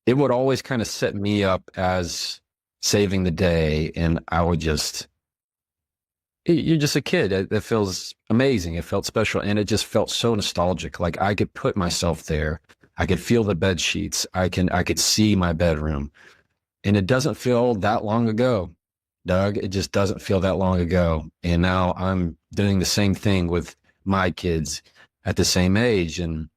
it would always kind of set me up as saving the day. And I would just you're just a kid. That feels amazing. It felt special, and it just felt so nostalgic. Like I could put myself there. I could feel the bed sheets. I could see my bedroom, and it doesn't feel that long ago, Doug. It just doesn't feel that long ago. And now I'm doing the same thing with my kids at the same age. And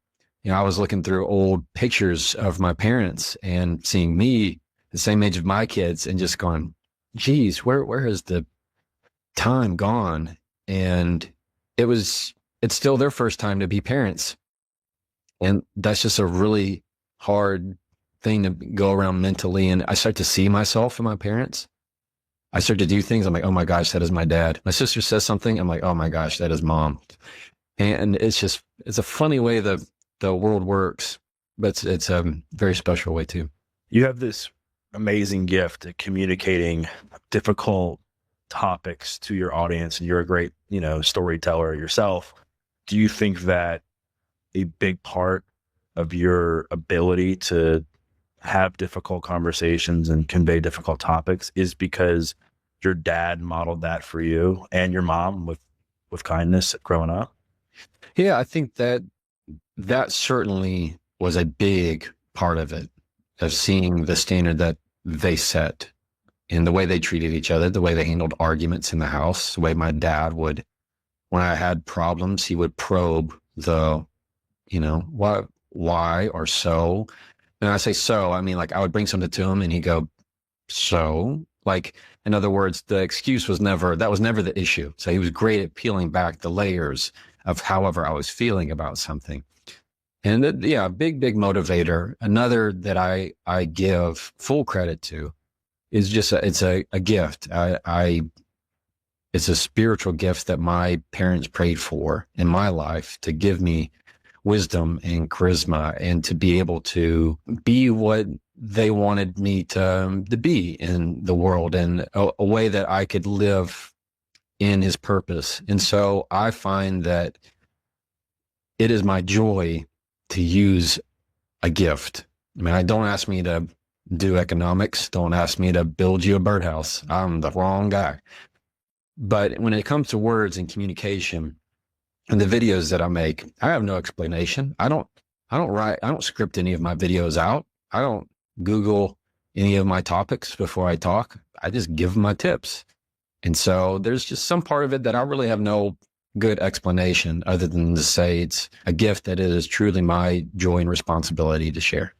I was looking through old pictures of my parents and seeing me the same age of my kids, and just going, geez, where has the time gone? And it's still their first time to be parents. And that's just a really hard thing to go around mentally. And I start to see myself in my parents. I start to do things. I'm like, oh my gosh, that is my dad. My sister says something. I'm like, oh my gosh, that is mom. And it's a funny way the world works, but it's a very special way too. You have this amazing gift at communicating difficult topics to your audience, and you're a great, storyteller yourself. Do you think that a big part of your ability to have difficult conversations and convey difficult topics is because your dad modeled that for you, and your mom with kindness growing up? Yeah, I think that certainly was a big part of it, of seeing the standard that they set in the way they treated each other, the way they handled arguments in the house, the way my dad would, when I had problems, he would probe the, why or so. And I say so, I mean, like I would bring something to him and he'd go, so? Like, in other words, the excuse was never the issue. So he was great at peeling back the layers of however I was feeling about something. And big motivator. Another that I give full credit to is just it's a gift. It's a spiritual gift that my parents prayed for in my life, to give me wisdom and charisma, and to be able to be what they wanted me to be in the world, and a way that I could live in his purpose. And so I find that it is my joy to use a gift. I mean, don't ask me to do economics. Don't ask me to build you a birdhouse. I'm the wrong guy. But when it comes to words and communication and the videos that I make, I have no explanation. I don't script any of my videos out. I don't Google any of my topics before I talk. I just give my tips. And so there's just some part of it that I really have no good explanation, other than to say it's a gift that it is truly my joy and responsibility to share.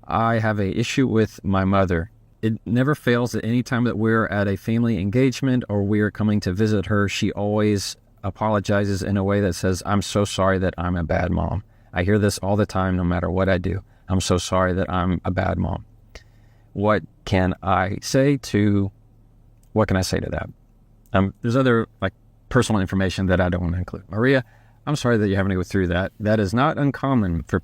I have a issue with my mother. It never fails at any time that we're at a family engagement or we're coming to visit her. She always apologizes in a way that says, I'm so sorry that I'm a bad mom. I hear this all the time, no matter what I do. I'm so sorry that I'm a bad mom. What can I say to that? There's other personal information that I don't want to include. Maria, I'm sorry that you're having to go through that. That is not uncommon for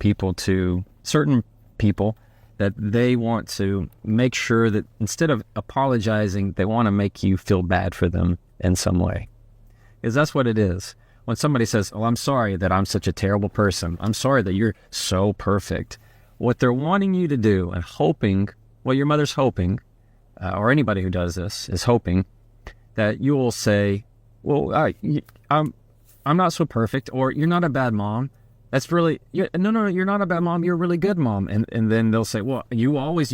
certain people, that they want to make sure that instead of apologizing, they want to make you feel bad for them in some way. Because that's what it is. When somebody says, oh, I'm sorry that I'm such a terrible person. I'm sorry that you're so perfect. What they're wanting you to do and hoping, your mother's hoping, or anybody who does this is hoping that you will say, well, I'm not so perfect, or you're not a bad mom. That's really, no, you're not a bad mom. You're a really good mom. And then they'll say, well, you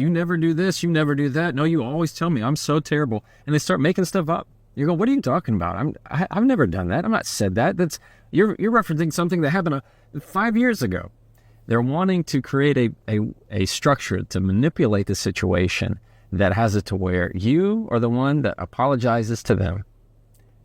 never do this, you never do that. No, you always tell me I'm so terrible. And they start making stuff up. You go, what are you talking about? I've never done that. I've not said that. You're referencing something that happened 5 years ago. They're wanting to create a structure to manipulate the situation that has it to where you are the one that apologizes to them.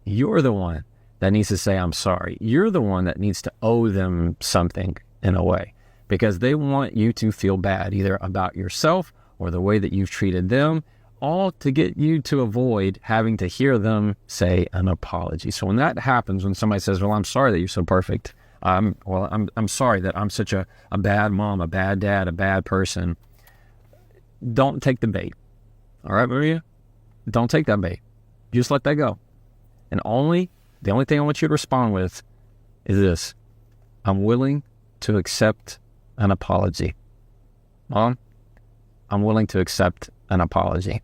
You're the one that needs to say, I'm sorry. You're the one that needs to owe them something in a way, because they want you to feel bad, either about yourself or the way that you've treated them, all to get you to avoid having to hear them say an apology. So when that happens, when somebody says, well, I'm sorry that you're so perfect. I'm sorry that I'm such a bad mom, a bad dad, a bad person. Don't take the bait. All right, Maria? Don't take that bait. Just let that go. And the only thing I want you to respond with is this: I'm willing to accept an apology. Mom, I'm willing to accept an apology.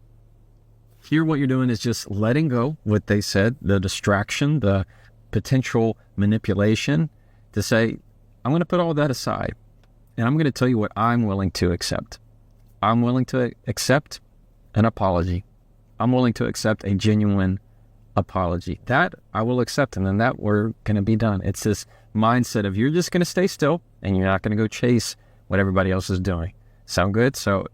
here what you're doing is just letting go what they said, the distraction, the potential manipulation, to say, I'm going to put all that aside and I'm going to tell you what I'm willing to accept. I'm willing to accept an apology. I'm willing to accept a genuine apology. That I will accept, and then that we're going to be done. It's this mindset of you're just going to stay still and you're not going to go chase what everybody else is doing. Sound good? So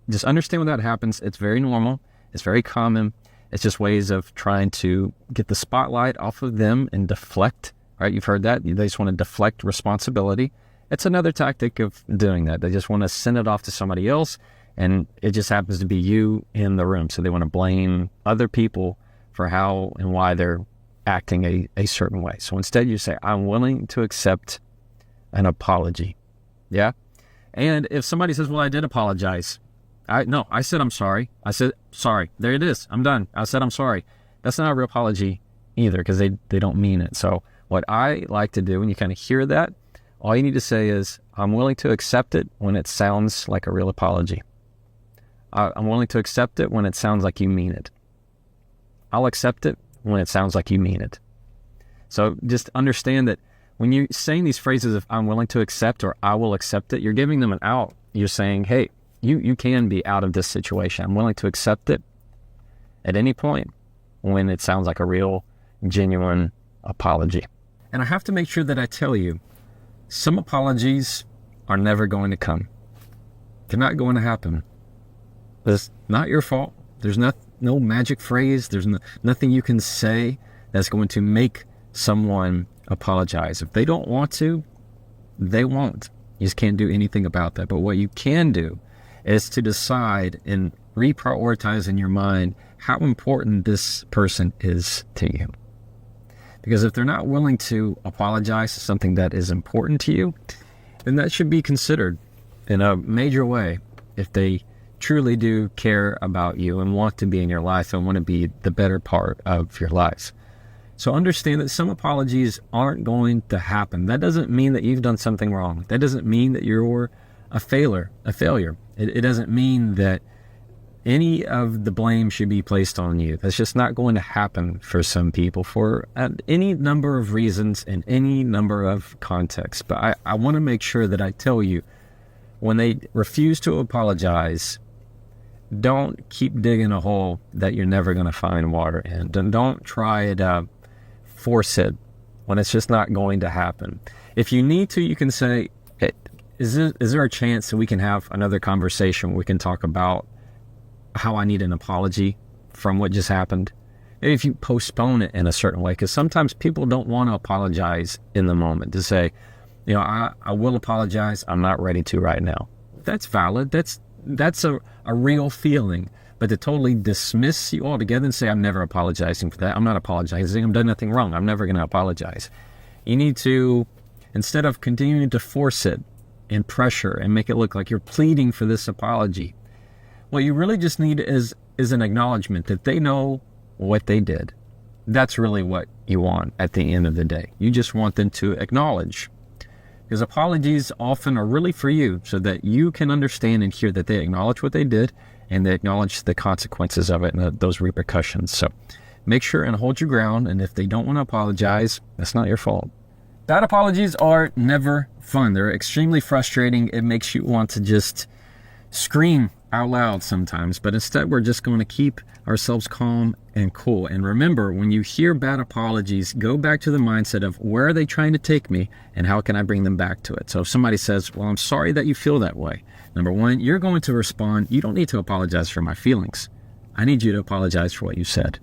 just understand when that happens. It's very normal. It's very common. It's just ways of trying to get the spotlight off of them and deflect, right? You've heard that. They just want to deflect responsibility. It's another tactic of doing that. They just want to send it off to somebody else, and it just happens to be you in the room. So they want to blame other people for how and why they're acting a certain way. So instead you say, I'm willing to accept an apology. Yeah? And if somebody says, well, I did apologize. I said, I'm sorry. I said, sorry. There it is. I'm done. I said, I'm sorry. That's not a real apology either, because they don't mean it. So what I like to do when you kind of hear that, all you need to say is, I'm willing to accept it when it sounds like a real apology. I'm willing to accept it when it sounds like you mean it. I'll accept it when it sounds like you mean it. So just understand that when you're saying these phrases of I'm willing to accept or I will accept it, you're giving them an out. You're saying, hey, you can be out of this situation. I'm willing to accept it at any point when it sounds like a real, genuine apology. And I have to make sure that I tell you, some apologies are never going to come. They're not going to happen. It's not your fault. There's no magic phrase. There's nothing you can say that's going to make someone apologize. If they don't want to, they won't. You just can't do anything about that. But what you can do is to decide and reprioritize in your mind how important this person is to you. Because if they're not willing to apologize for something that is important to you, then that should be considered in a major way. If they truly do care about you and want to be in your life and want to be the better part of your life. So understand that some apologies aren't going to happen. That doesn't mean that you've done something wrong. That doesn't mean that you're a failure. It doesn't mean that any of the blame should be placed on you. That's just not going to happen for some people for any number of reasons and any number of contexts. But I want to make sure that I tell you, when they refuse to apologize, don't keep digging a hole that you're never going to find water in. Don't try to force it when it's just not going to happen. If you need to, you can say, hey, is there a chance that we can have another conversation where we can talk about how I need an apology from what just happened? Maybe if you postpone it in a certain way, because sometimes people don't want to apologize in the moment, to say, I will apologize. I'm not ready to right now. That's valid. That's a real feeling. But to totally dismiss you altogether and say, I'm never apologizing for that. I'm not apologizing. I've done nothing wrong. I'm never going to apologize. You need to, instead of continuing to force it and pressure and make it look like you're pleading for this apology, what you really just need is an acknowledgement that they know what they did. That's really what you want at the end of the day. You just want them to acknowledge. Because apologies often are really for you, so that you can understand and hear that they acknowledge what they did and they acknowledge the consequences of it and those repercussions. So make sure and hold your ground. And if they don't want to apologize, that's not your fault. Bad apologies are never fun. They're extremely frustrating. It makes you want to just scream out loud sometimes, but instead we're just going to keep ourselves calm and cool. And remember, when you hear bad apologies, go back to the mindset of where are they trying to take me and how can I bring them back to it. So if somebody says, well, I'm sorry that you feel that way, number one, you're going to respond, you don't need to apologize for my feelings. I need you to apologize for what you said.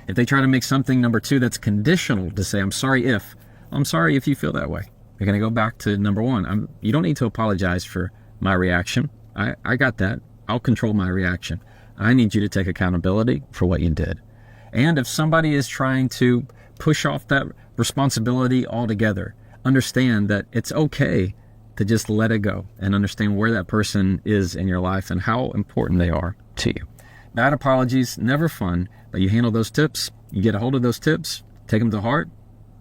If they try to make something, number two, that's conditional, to say, I'm sorry if you feel that way, you're going to go back to number one. You don't need to apologize for my reaction. I got that. I'll control my reaction. I need you to take accountability for what you did. And if somebody is trying to push off that responsibility altogether, understand that it's okay to just let it go and understand where that person is in your life and how important they are to you. Bad apologies, never fun, but you handle those tips, you get a hold of those tips, take them to heart,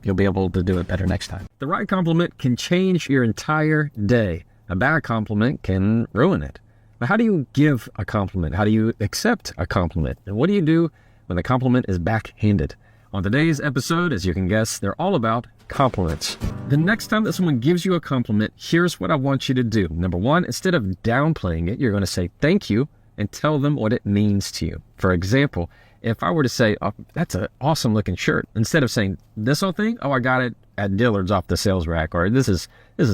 you'll be able to do it better next time. The right compliment can change your entire day. A bad compliment can ruin it. But how do you give a compliment? How do you accept a compliment? And what do you do when the compliment is backhanded. On today's episode, as you can guess, they're all about compliments. The next time that someone gives you a compliment, here's what I want you to do. Number one, instead of downplaying it, you're going to say thank you and tell them what it means to you. For example, if I were to say, oh, that's an awesome looking shirt, instead of saying this whole thing, oh, I got it at Dillard's off the sales rack, or this is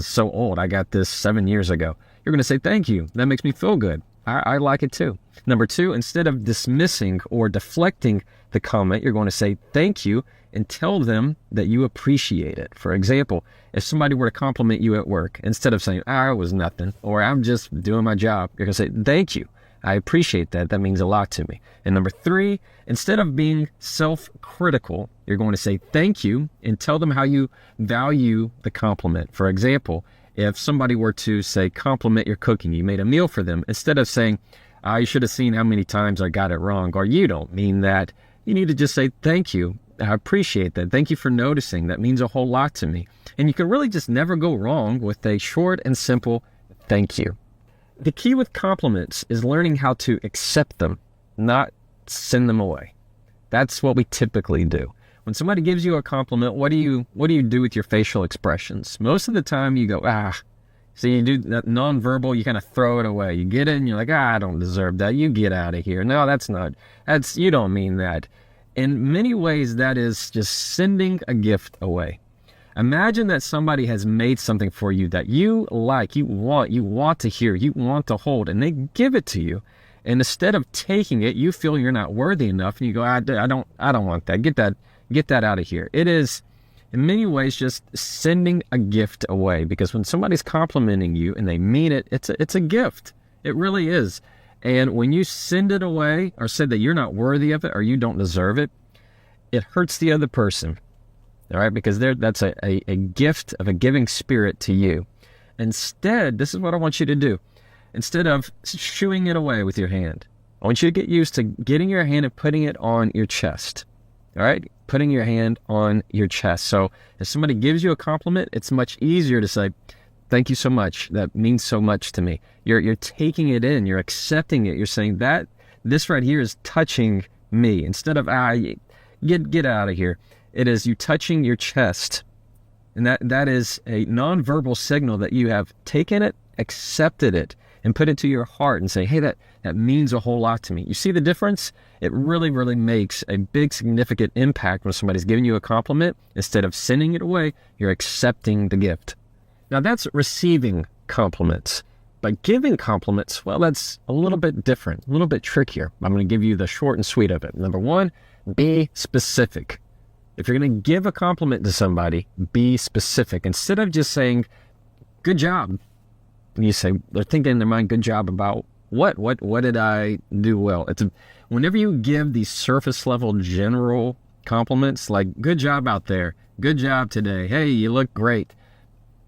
so old, I got this 7 years ago. You're going to say thank you. That makes me feel good. I like it too. Number two, instead of dismissing or deflecting the comment, you're going to say thank you and tell them that you appreciate it. For example, if somebody were to compliment you at work, instead of saying, it was nothing, or I'm just doing my job, you're going to say thank you. I appreciate that. That means a lot to me. And number three, instead of being self-critical, you're going to say thank you and tell them how you value the compliment. For example, if somebody were to say compliment your cooking, you made a meal for them, instead of saying, you should have seen how many times I got it wrong, or you don't mean that, you need to just say thank you. I appreciate that. Thank you for noticing. That means a whole lot to me. And you can really just never go wrong with a short and simple thank you. The key with compliments is learning how to accept them, not send them away. That's what we typically do. When somebody gives you a compliment, what do you do with your facial expressions? Most of the time you go, So you do that nonverbal, you kind of throw it away. You get it and you're like, I don't deserve that. You get out of here. No, you don't mean that. In many ways, that is just sending a gift away. Imagine that somebody has made something for you that you like, you want to hear, you want to hold, and they give it to you. And instead of taking it, you feel you're not worthy enough, and you go, I don't want that. Get that out of here. It is, in many ways, just sending a gift away, because when somebody's complimenting you and they mean it, it's a gift. It really is. And when you send it away or say that you're not worthy of it or you don't deserve it, it hurts the other person. All right, because that's a gift of a giving spirit to you. Instead, this is what I want you to do. Instead of shooing it away with your hand, I want you to get used to getting your hand and putting it on your chest. All right, putting your hand on your chest. So if somebody gives you a compliment, it's much easier to say, thank you so much. That means so much to me. You're taking it in. You're accepting it. You're saying that this right here is touching me. Instead of, get out of here. It is you touching your chest. And that is a nonverbal signal that you have taken it, accepted it, and put it to your heart and say, hey, that means a whole lot to me. You see the difference? It really, really makes a big, significant impact when somebody's giving you a compliment. Instead of sending it away, you're accepting the gift. Now, that's receiving compliments. But giving compliments, well, that's a little bit different, a little bit trickier. I'm going to give you the short and sweet of it. Number one, be specific. If you're going to give a compliment to somebody, be specific. Instead of just saying, good job, you say, they're thinking in their mind, good job about what? What did I do well? Whenever you give these surface level general compliments, like good job out there, good job today, hey, you look great,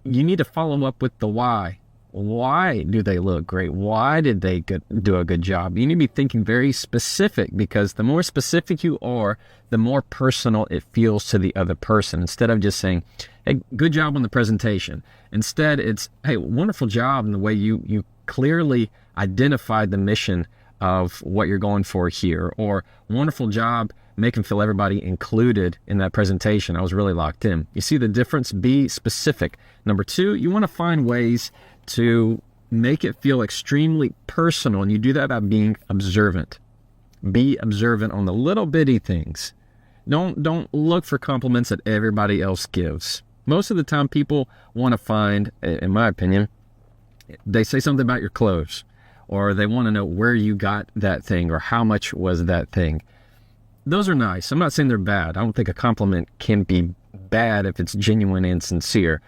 you need to follow up with the why. Why do they look great? Why did they do a good job? You need to be thinking very specific, because the more specific you are, the more personal it feels to the other person. Instead of just saying, hey, good job on the presentation. Instead, it's, hey, wonderful job in the way you clearly identified the mission of what you're going for here. Or wonderful job making feel everybody included in that presentation. I was really locked in. You see the difference? Be specific. Number two, you want to find ways to make it feel extremely personal, and you do that by being observant. Be observant on the little bitty things. Don't look for compliments that everybody else gives. Most of the time people want to find, in my opinion, they say something about your clothes, or they want to know where you got that thing, or how much was that thing. Those are nice. I'm not saying they're bad. I don't think a compliment can be bad if it's genuine and sincere.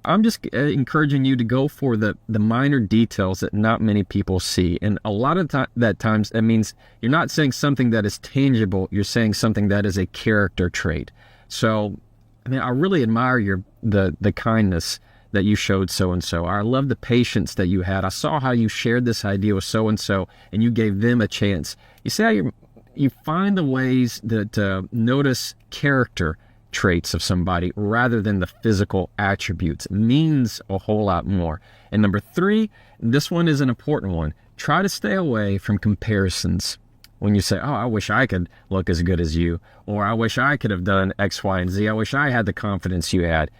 I'm just encouraging you to go for the minor details that not many people see. And a lot of times that means you're not saying something that is tangible. You're saying something that is a character trait. So, I mean, I really admire the kindness that you showed so-and-so. I love the patience that you had. I saw how you shared this idea with so-and-so and you gave them a chance. You see how you find the ways that notice character traits of somebody rather than the physical attributes. It means a whole lot more. And number three, this one is an important one. Try to stay away from comparisons. when you say, oh, I wish I could look as good as you, or I wish I could have done X, Y, and Z. I wish I had the confidence you had.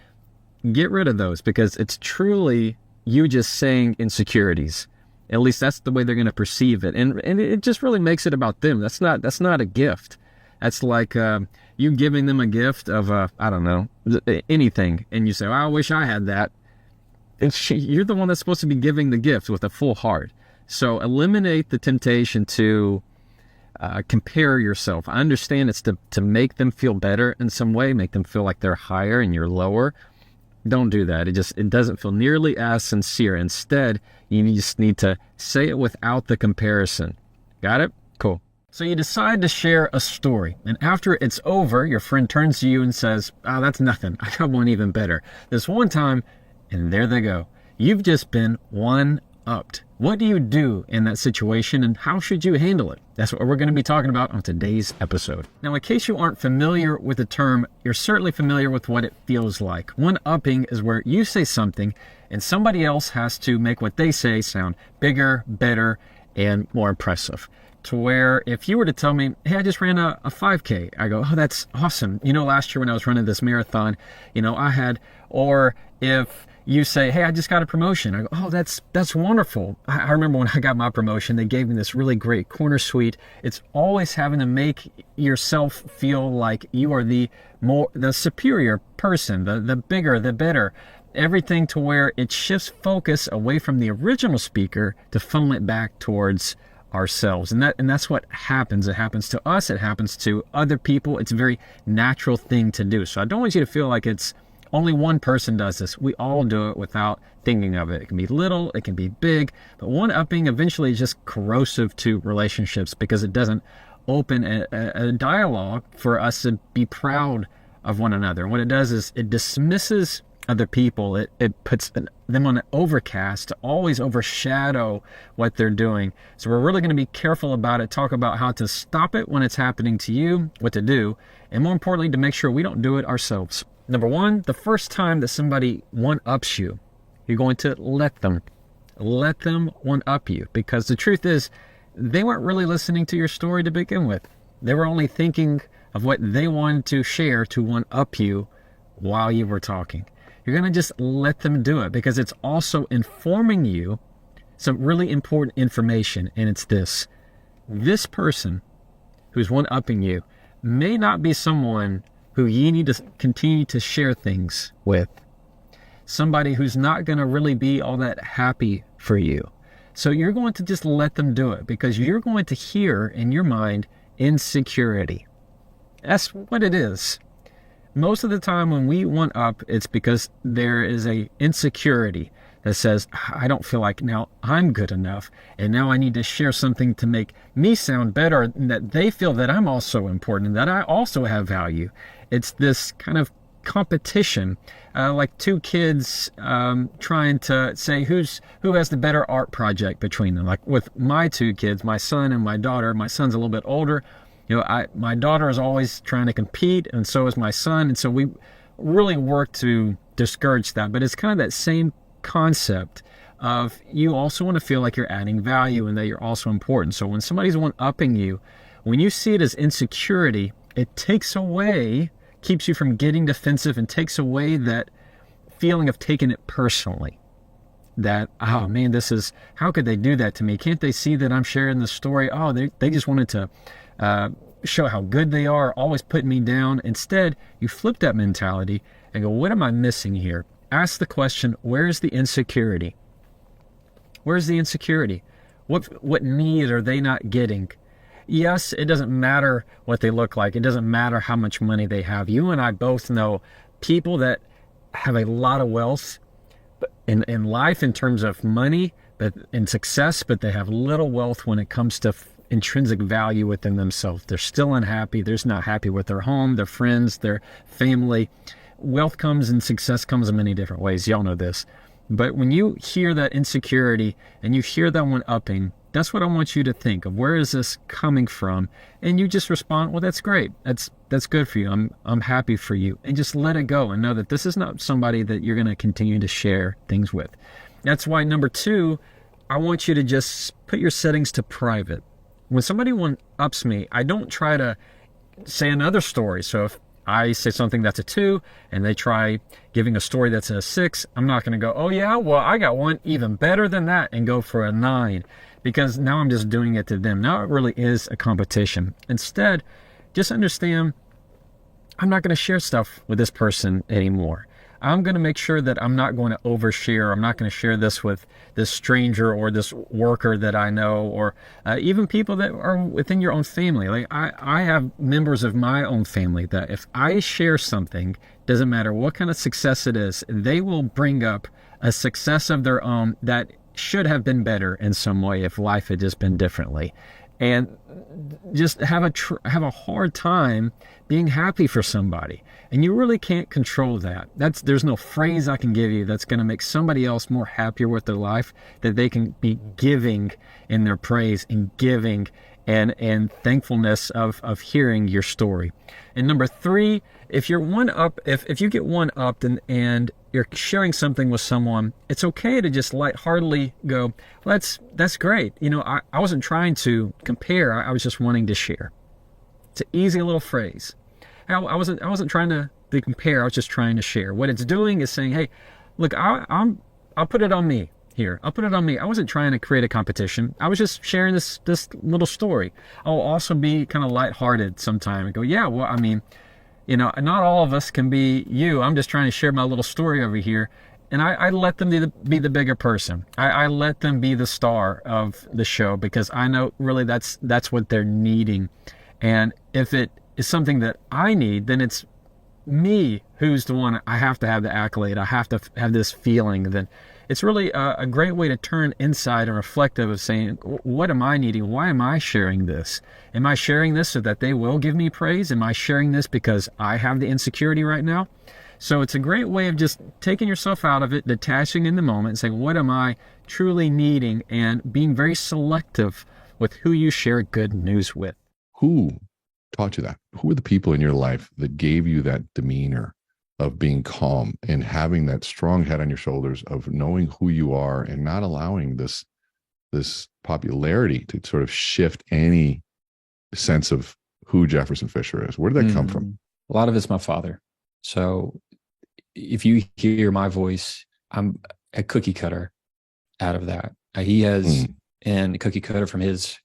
Get rid of those, because it's truly you just saying insecurities. At least that's the way they're going to perceive it. And it just really makes it about them. That's not a gift. That's like you giving them a gift of, I don't know, anything. And you say, oh, I wish I had that. You're the one that's supposed to be giving the gift with a full heart. So eliminate the temptation to compare yourself. I understand it's to make them feel better in some way, make them feel like they're higher and you're lower. Don't do that. It doesn't feel nearly as sincere. Instead, you just need to say it without the comparison. Got it? Cool. So you decide to share a story, and after it's over, your friend turns to you and says, oh, that's nothing. I got one even better. This one time, and there they go. You've just been one-upped. What do you do in that situation, and how should you handle it? That's what we're going to be talking about on today's episode. Now, in case you aren't familiar with the term, you're certainly familiar with what it feels like. One-upping is where you say something, and somebody else has to make what they say sound bigger, better, and more impressive. To where if you were to tell me, hey, I just ran a 5K, I go, oh, that's awesome. You know, last year when I was running this marathon, I had, or if you say, hey, I just got a promotion, I go, oh, that's wonderful. I remember when I got my promotion, they gave me this really great corner suite. It's always having to make yourself feel like you are the superior person, the bigger, the better. Everything to where it shifts focus away from the original speaker to funnel it back towards ourselves. And that's what happens. It happens to us. It happens to other people. It's a very natural thing to do. So I don't want you to feel like it's only one person does this. We all do it without thinking of it. It can be little, it can be big, but one-upping eventually is just corrosive to relationships because it doesn't open a dialogue for us to be proud of one another. And what it does is it dismisses other people. It puts them on an overcast to always overshadow what they're doing. So we're really going to be careful about it, talk about how to stop it when it's happening to you, what to do, and more importantly, to make sure we don't do it ourselves. Number one, the first time that somebody one-ups you, you're going to let them one-up you, because the truth is they weren't really listening to your story to begin with. They were only thinking of what they wanted to share to one-up you while you were talking. You're going to just let them do it because it's also informing you some really important information, and it's this. This person who's one-upping you may not be someone who you need to continue to share things with. Somebody who's not going to really be all that happy for you. So you're going to just let them do it because you're going to hear in your mind insecurity. That's what it is. Most of the time when we one up, it's because there is a insecurity that says, I don't feel like now I'm good enough, and now I need to share something to make me sound better, and that they feel that I'm also important, and that I also have value. It's this kind of competition, like two kids trying to say who has the better art project between them. Like with my two kids, my son and my daughter. My son's a little bit older. My daughter is always trying to compete, and so is my son. And so we really work to discourage that. But it's kind of that same concept of you also want to feel like you're adding value and that you're also important. So when somebody's one-upping you, when you see it as insecurity, it keeps you from getting defensive and takes away that feeling of taking it personally. That, oh man, how could they do that to me? Can't they see that I'm sharing the story? Oh, they just wanted to show how good they are, always putting me down. Instead, you flip that mentality and go, what am I missing here? Ask the question, where's the insecurity? Where's the insecurity? What need are they not getting? Yes, it doesn't matter what they look like. It doesn't matter how much money they have. You and I both know people that have a lot of wealth in life in terms of money and success, but they have little wealth when it comes to intrinsic value within themselves. They're still unhappy. They're not happy with their home, their friends, their family. Wealth comes and success comes in many different ways. Y'all know this. But when you hear that insecurity and you hear that one upping, that's what I want you to think of. Where is this coming from? And you just respond, well, that's great. That's good for you. I'm happy for you. And just let it go and know that this is not somebody that you're going to continue to share things with. That's why number 2, I want you to just put your settings to private. when somebody one ups me, I don't try to say another story. So if I say something that's a 2 and they try giving a story that's a 6, I'm not going to go, oh yeah, well, I got one even better than that, and go for a 9, because now I'm just doing it to them. Now it really is a competition. Instead, just understand, I'm not going to share stuff with this person anymore. I'm going to make sure that I'm not going to overshare. I'm not going to share this with this stranger or this worker that I know, or even people that are within your own family. Like I have members of my own family that if I share something, doesn't matter what kind of success it is, they will bring up a success of their own that should have been better in some way if life had just been differently. And just have a hard time being happy for somebody. And you really can't control that. There's no phrase I can give you that's going to make somebody else more happier with their life, that they can be giving in their praise and giving and thankfulness of hearing your story. And number 3, if you're if you get one upped and you're sharing something with someone, it's okay to just lightheartedly go, well, that's great. You know, I wasn't trying to compare. I was just wanting to share. It's an easy little phrase. I wasn't trying to compare. I was just trying to share. What it's doing is saying, hey, look, I'll put it on me here. I'll put it on me. I wasn't trying to create a competition. I was just sharing this little story. I'll also be kind of lighthearted sometime and go, yeah, well, I mean, you know, not all of us can be you. I'm just trying to share my little story over here. And I let them be the bigger person. I let them be the star of the show, because I know really that's what they're needing. And if it is something that I need, then it's me who's the one. I have to have the accolade. I have to have this feeling. Then it's really a great way to turn inside and reflective of saying, what am I needing? Why am I sharing this? Am I sharing this so that they will give me praise? Am I sharing this because I have the insecurity right now? So it's a great way of just taking yourself out of it, detaching in the moment and saying, what am I truly needing? And being very selective with who you share good news with. Who taught you that? Who were the people in your life that gave you that demeanor of being calm and having that strong head on your shoulders, of knowing who you are and not allowing this popularity to sort of shift any sense of who Jefferson Fisher is? Where did that come from? A lot of it's my father. So if you hear my voice, I'm a cookie cutter out of that. He has and a cookie cutter from his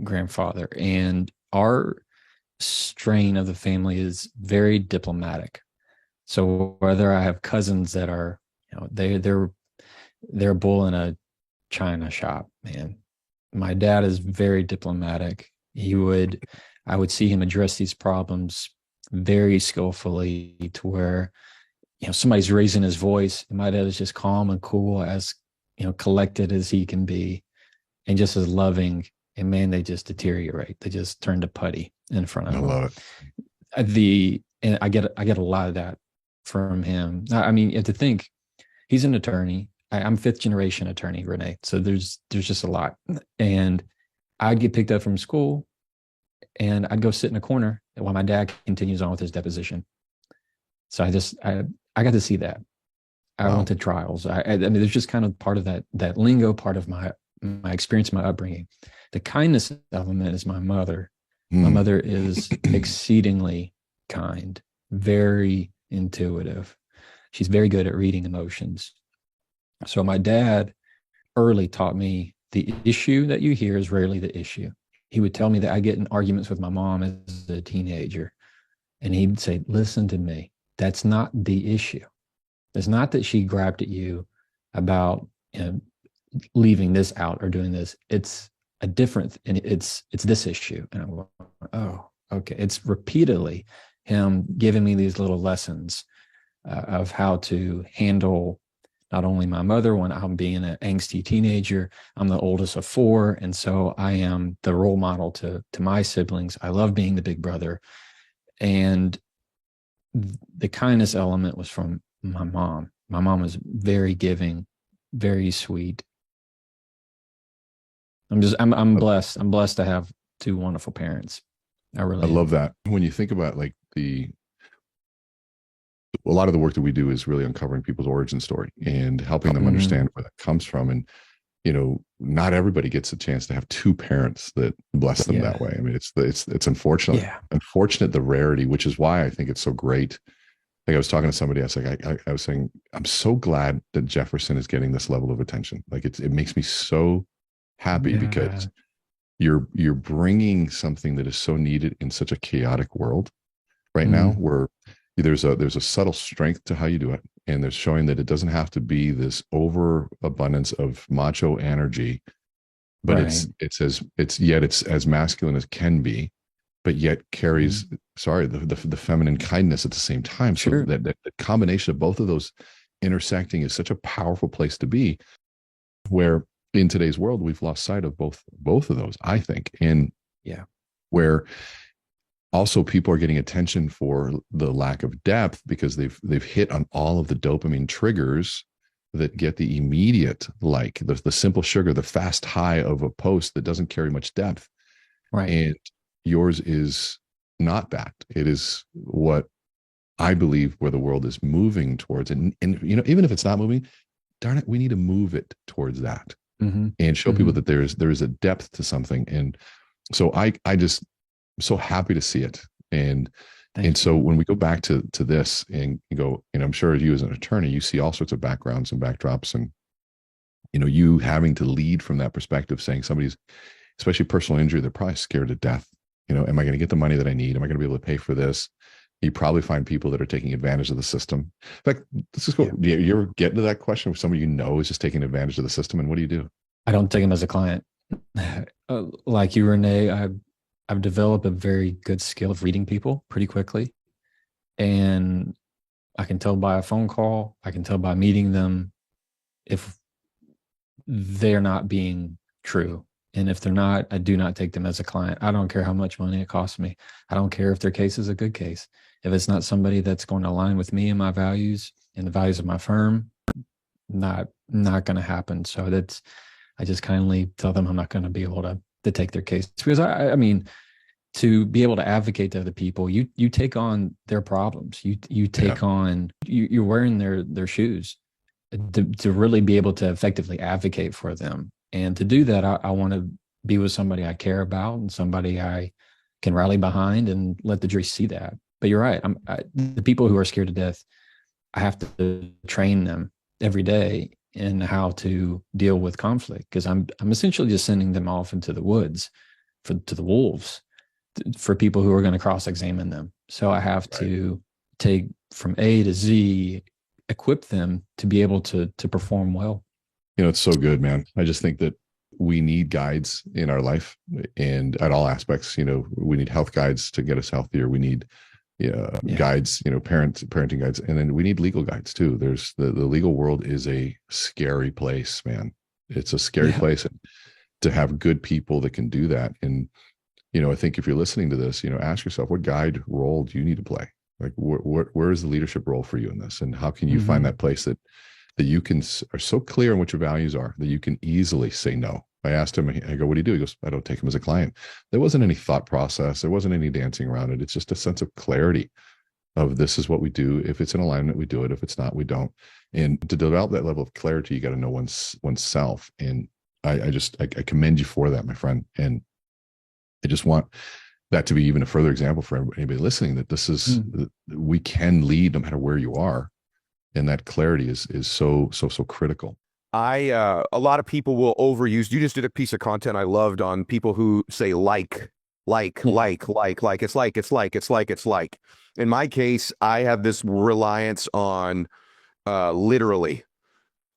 grandfather. And our strain of the family is very diplomatic. So whether I have cousins that are, you know, they're bull in a china shop, man. My dad is very diplomatic. I would see him address these problems very skillfully, to where, you know, somebody's raising his voice, and my dad is just calm and cool, as, you know, collected as he can be, and just as loving. And man, they just deteriorate. They just turn to putty in front of him. I love it. And I get a lot of that from him. I mean, you have to think, he's an attorney. I'm 5th generation attorney, Renee. So there's just a lot. And I'd get picked up from school, and I'd go sit in a corner while my dad continues on with his deposition. So I got to see that. I went to trials. I mean, there's just kind of part of that lingo, part of my experience, my upbringing. The kindness element is my mother. My mother is exceedingly kind, very intuitive. She's very good at reading emotions. So my dad early taught me the issue that you hear is rarely the issue. He would tell me that I get in arguments with my mom as a teenager, and he'd say, listen to me. That's not the issue. It's not that she grabbed at you about, you know, leaving this out or doing this. It's a different, and it's this issue. And I'm going, oh, okay. It's repeatedly him giving me these little lessons of how to handle not only my mother when I'm being an angsty teenager. I'm the oldest of 4, and so I am the role model to my siblings. I love being the big brother. And the kindness element was from my mom. My mom was very giving, very sweet. I'm blessed. I'm blessed to have 2 wonderful parents. I love that. When you think about like a lot of the work that we do is really uncovering people's origin story and helping them understand where that comes from. And not everybody gets a chance to have two parents that bless them that way. I mean, it's unfortunate, the rarity, which is why I think it's so great. Like I was talking to somebody, I was like, I was saying, I'm so glad that Jefferson is getting this level of attention. Like it makes me so happy because you're bringing something that is so needed in such a chaotic world right now, where there's a subtle strength to how you do it, and there's showing that it doesn't have to be this overabundance of macho energy, but it's as masculine as can be, but yet carries the feminine kindness at the same time. So that the combination of both of those intersecting is such a powerful place to be, where in today's world we've lost sight of both of those, I think. And where also people are getting attention for the lack of depth because they've hit on all of the dopamine triggers that get the immediate, like the simple sugar, the fast high of a post that doesn't carry much depth. And yours is not that. It is what I believe where the world is moving towards. And even if it's not moving, darn it, we need to move it towards that and show people that there is a depth to something. And so I just so happy to see it. And so when we go back to this and you go, and I'm sure you as an attorney, you see all sorts of backgrounds and backdrops, and you having to lead from that perspective, saying somebody's, especially personal injury, they're probably scared to death. Am I going to get the money that I need? Am I going to be able to pay for this? You probably find people that are taking advantage of the system. In fact, let's just go. You ever get into that question where somebody is just taking advantage of the system, and what do? I don't take them as a client. Like you, Renee, I've developed a very good skill of reading people pretty quickly. And I can tell by a phone call, I can tell by meeting them if they're not being true. And if they're not, I do not take them as a client. I don't care how much money it costs me. I don't care if their case is a good case. If it's not somebody that's going to align with me and my values and the values of my firm, not going to happen. So I just kindly tell them I'm not going to be able to take their case, because I mean, to be able to advocate to other people, you take on their problems. You take on, you're wearing their shoes to really be able to effectively advocate for them. And to do that, I want to be with somebody I care about and somebody I can rally behind and let the jury see that. But you're right. The people who are scared to death, I have to train them every day in how to deal with conflict, because I'm essentially just sending them off into the woods to the wolves for people who are going to cross-examine them. So I have to take from A to Z, equip them to be able to perform well. It's so good, man. I just think that we need guides in our life, and at all aspects. We need health guides to get us healthier. We need guides, parenting guides, and then we need legal guides too. There's the legal world is a scary place, man. It's a scary place, and to have good people that can do that. And I think if you're listening to this, ask yourself, what guide role do you need to play? Like, where is the leadership role for you in this, and how can you find that place that you are so clear on what your values are that you can easily say no. I asked him, I go, what do you do? He goes, I don't take him as a client. There wasn't any thought process. There wasn't any dancing around it. It's just a sense of clarity of this is what we do. If it's in alignment, we do it. If it's not, we don't. And to develop that level of clarity, you got to know oneself. And I commend you for that, my friend. And I just want that to be even a further example for anybody listening, that this is, we can lead no matter where you are. And that clarity is so critical. A lot of people will overuse. You just did a piece of content I loved on people who say like. It's like. In my case, I have this reliance on literally.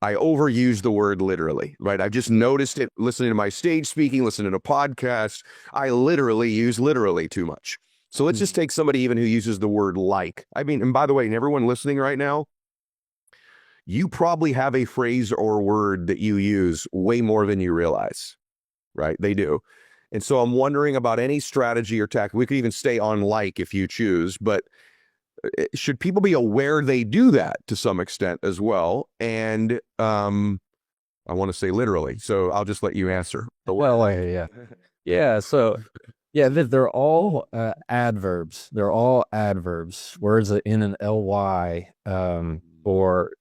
I overuse the word literally, right? I've just noticed it listening to my stage speaking, listening to podcasts. I literally use literally too much. So let's just take somebody even who uses the word like. I mean, and by the way, and everyone listening right now, you probably have a phrase or word that you use way more than you realize, right? They do. And so I'm wondering about any strategy or tactic. We could even stay on like if you choose, but should people be aware they do that to some extent as well? And I want to say literally, so I'll just let you answer. Well, yeah. So, they're all adverbs. They're all adverbs. Words that end in ly, or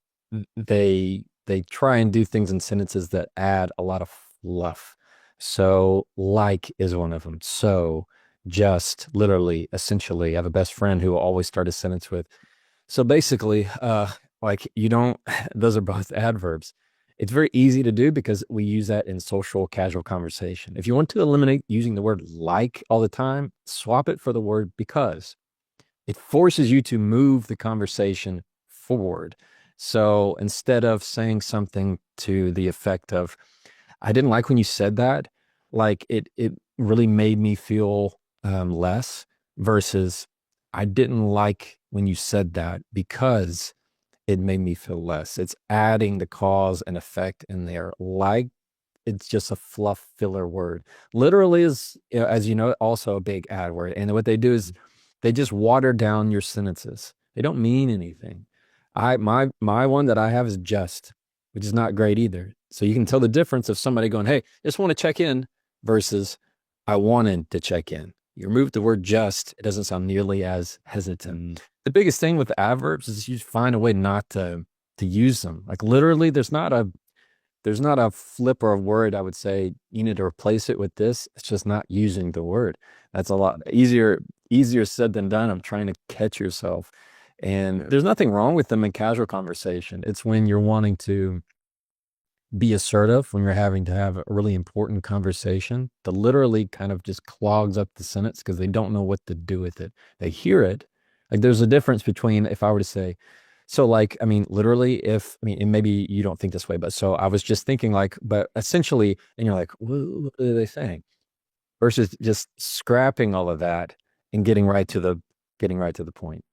they they try and do things in sentences that add a lot of fluff. So like is one of them. So just, literally, essentially. I have a best friend who will always start a sentence with, so basically, like you don't, those are both adverbs. It's very easy to do because we use that in social casual conversation. If you want to eliminate using the word like all the time, swap it for the word because. It forces you to move the conversation forward. So instead of saying something to the effect of, I didn't like when you said that, like it really made me feel less, versus I didn't like when you said that because it made me feel less. It's adding the cause and effect in there. Like, it's just a fluff filler word. Literally is, as you know, also a big ad word. And what they do is they just water down your sentences. They don't mean anything. My one that I have is just, which is not great either. So you can tell the difference of somebody going, hey, just want to check in, versus I wanted to check in. You remove the word just, it doesn't sound nearly as hesitant. The biggest thing with adverbs is you find a way not to use them. Like literally, there's not a flip or a word I would say you need to replace it with this. It's just not using the word. That's a lot easier said than done. I'm trying to catch yourself. And there's nothing wrong with them in casual conversation. It's when you're wanting to be assertive, when you're having to have a really important conversation, that literally kind of just clogs up the sentence because they don't know what to do with it. They hear it. Like there's a difference between if I were to say, so like, I mean, literally and maybe you don't think this way, but so I was just thinking like, but essentially, and you're like, what are they saying? Versus just scrapping all of that and getting right to the point.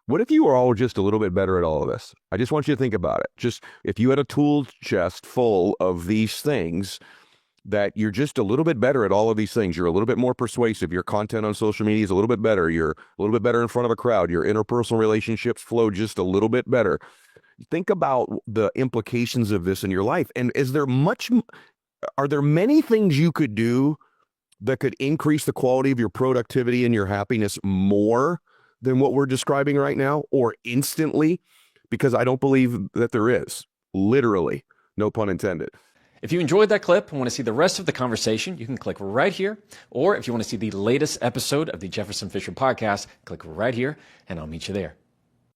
What if you were all just a little bit better at all of this? I just want you to think about it. Just if you had a tool chest full of these things, that you're just a little bit better at all of these things. You're a little bit more persuasive. Your content on social media is a little bit better. You're a little bit better in front of a crowd. Your interpersonal relationships flow just a little bit better. Think about the implications of this in your life. And are there many things you could do that could increase the quality of your productivity and your happiness more than what we're describing right now, or instantly? Because I don't believe that there is. Literally, no pun intended. If you enjoyed that clip and want to see the rest of the conversation, you can click right here. Or if you want to see the latest episode of the Jefferson Fisher podcast, click right here, and I'll meet you there.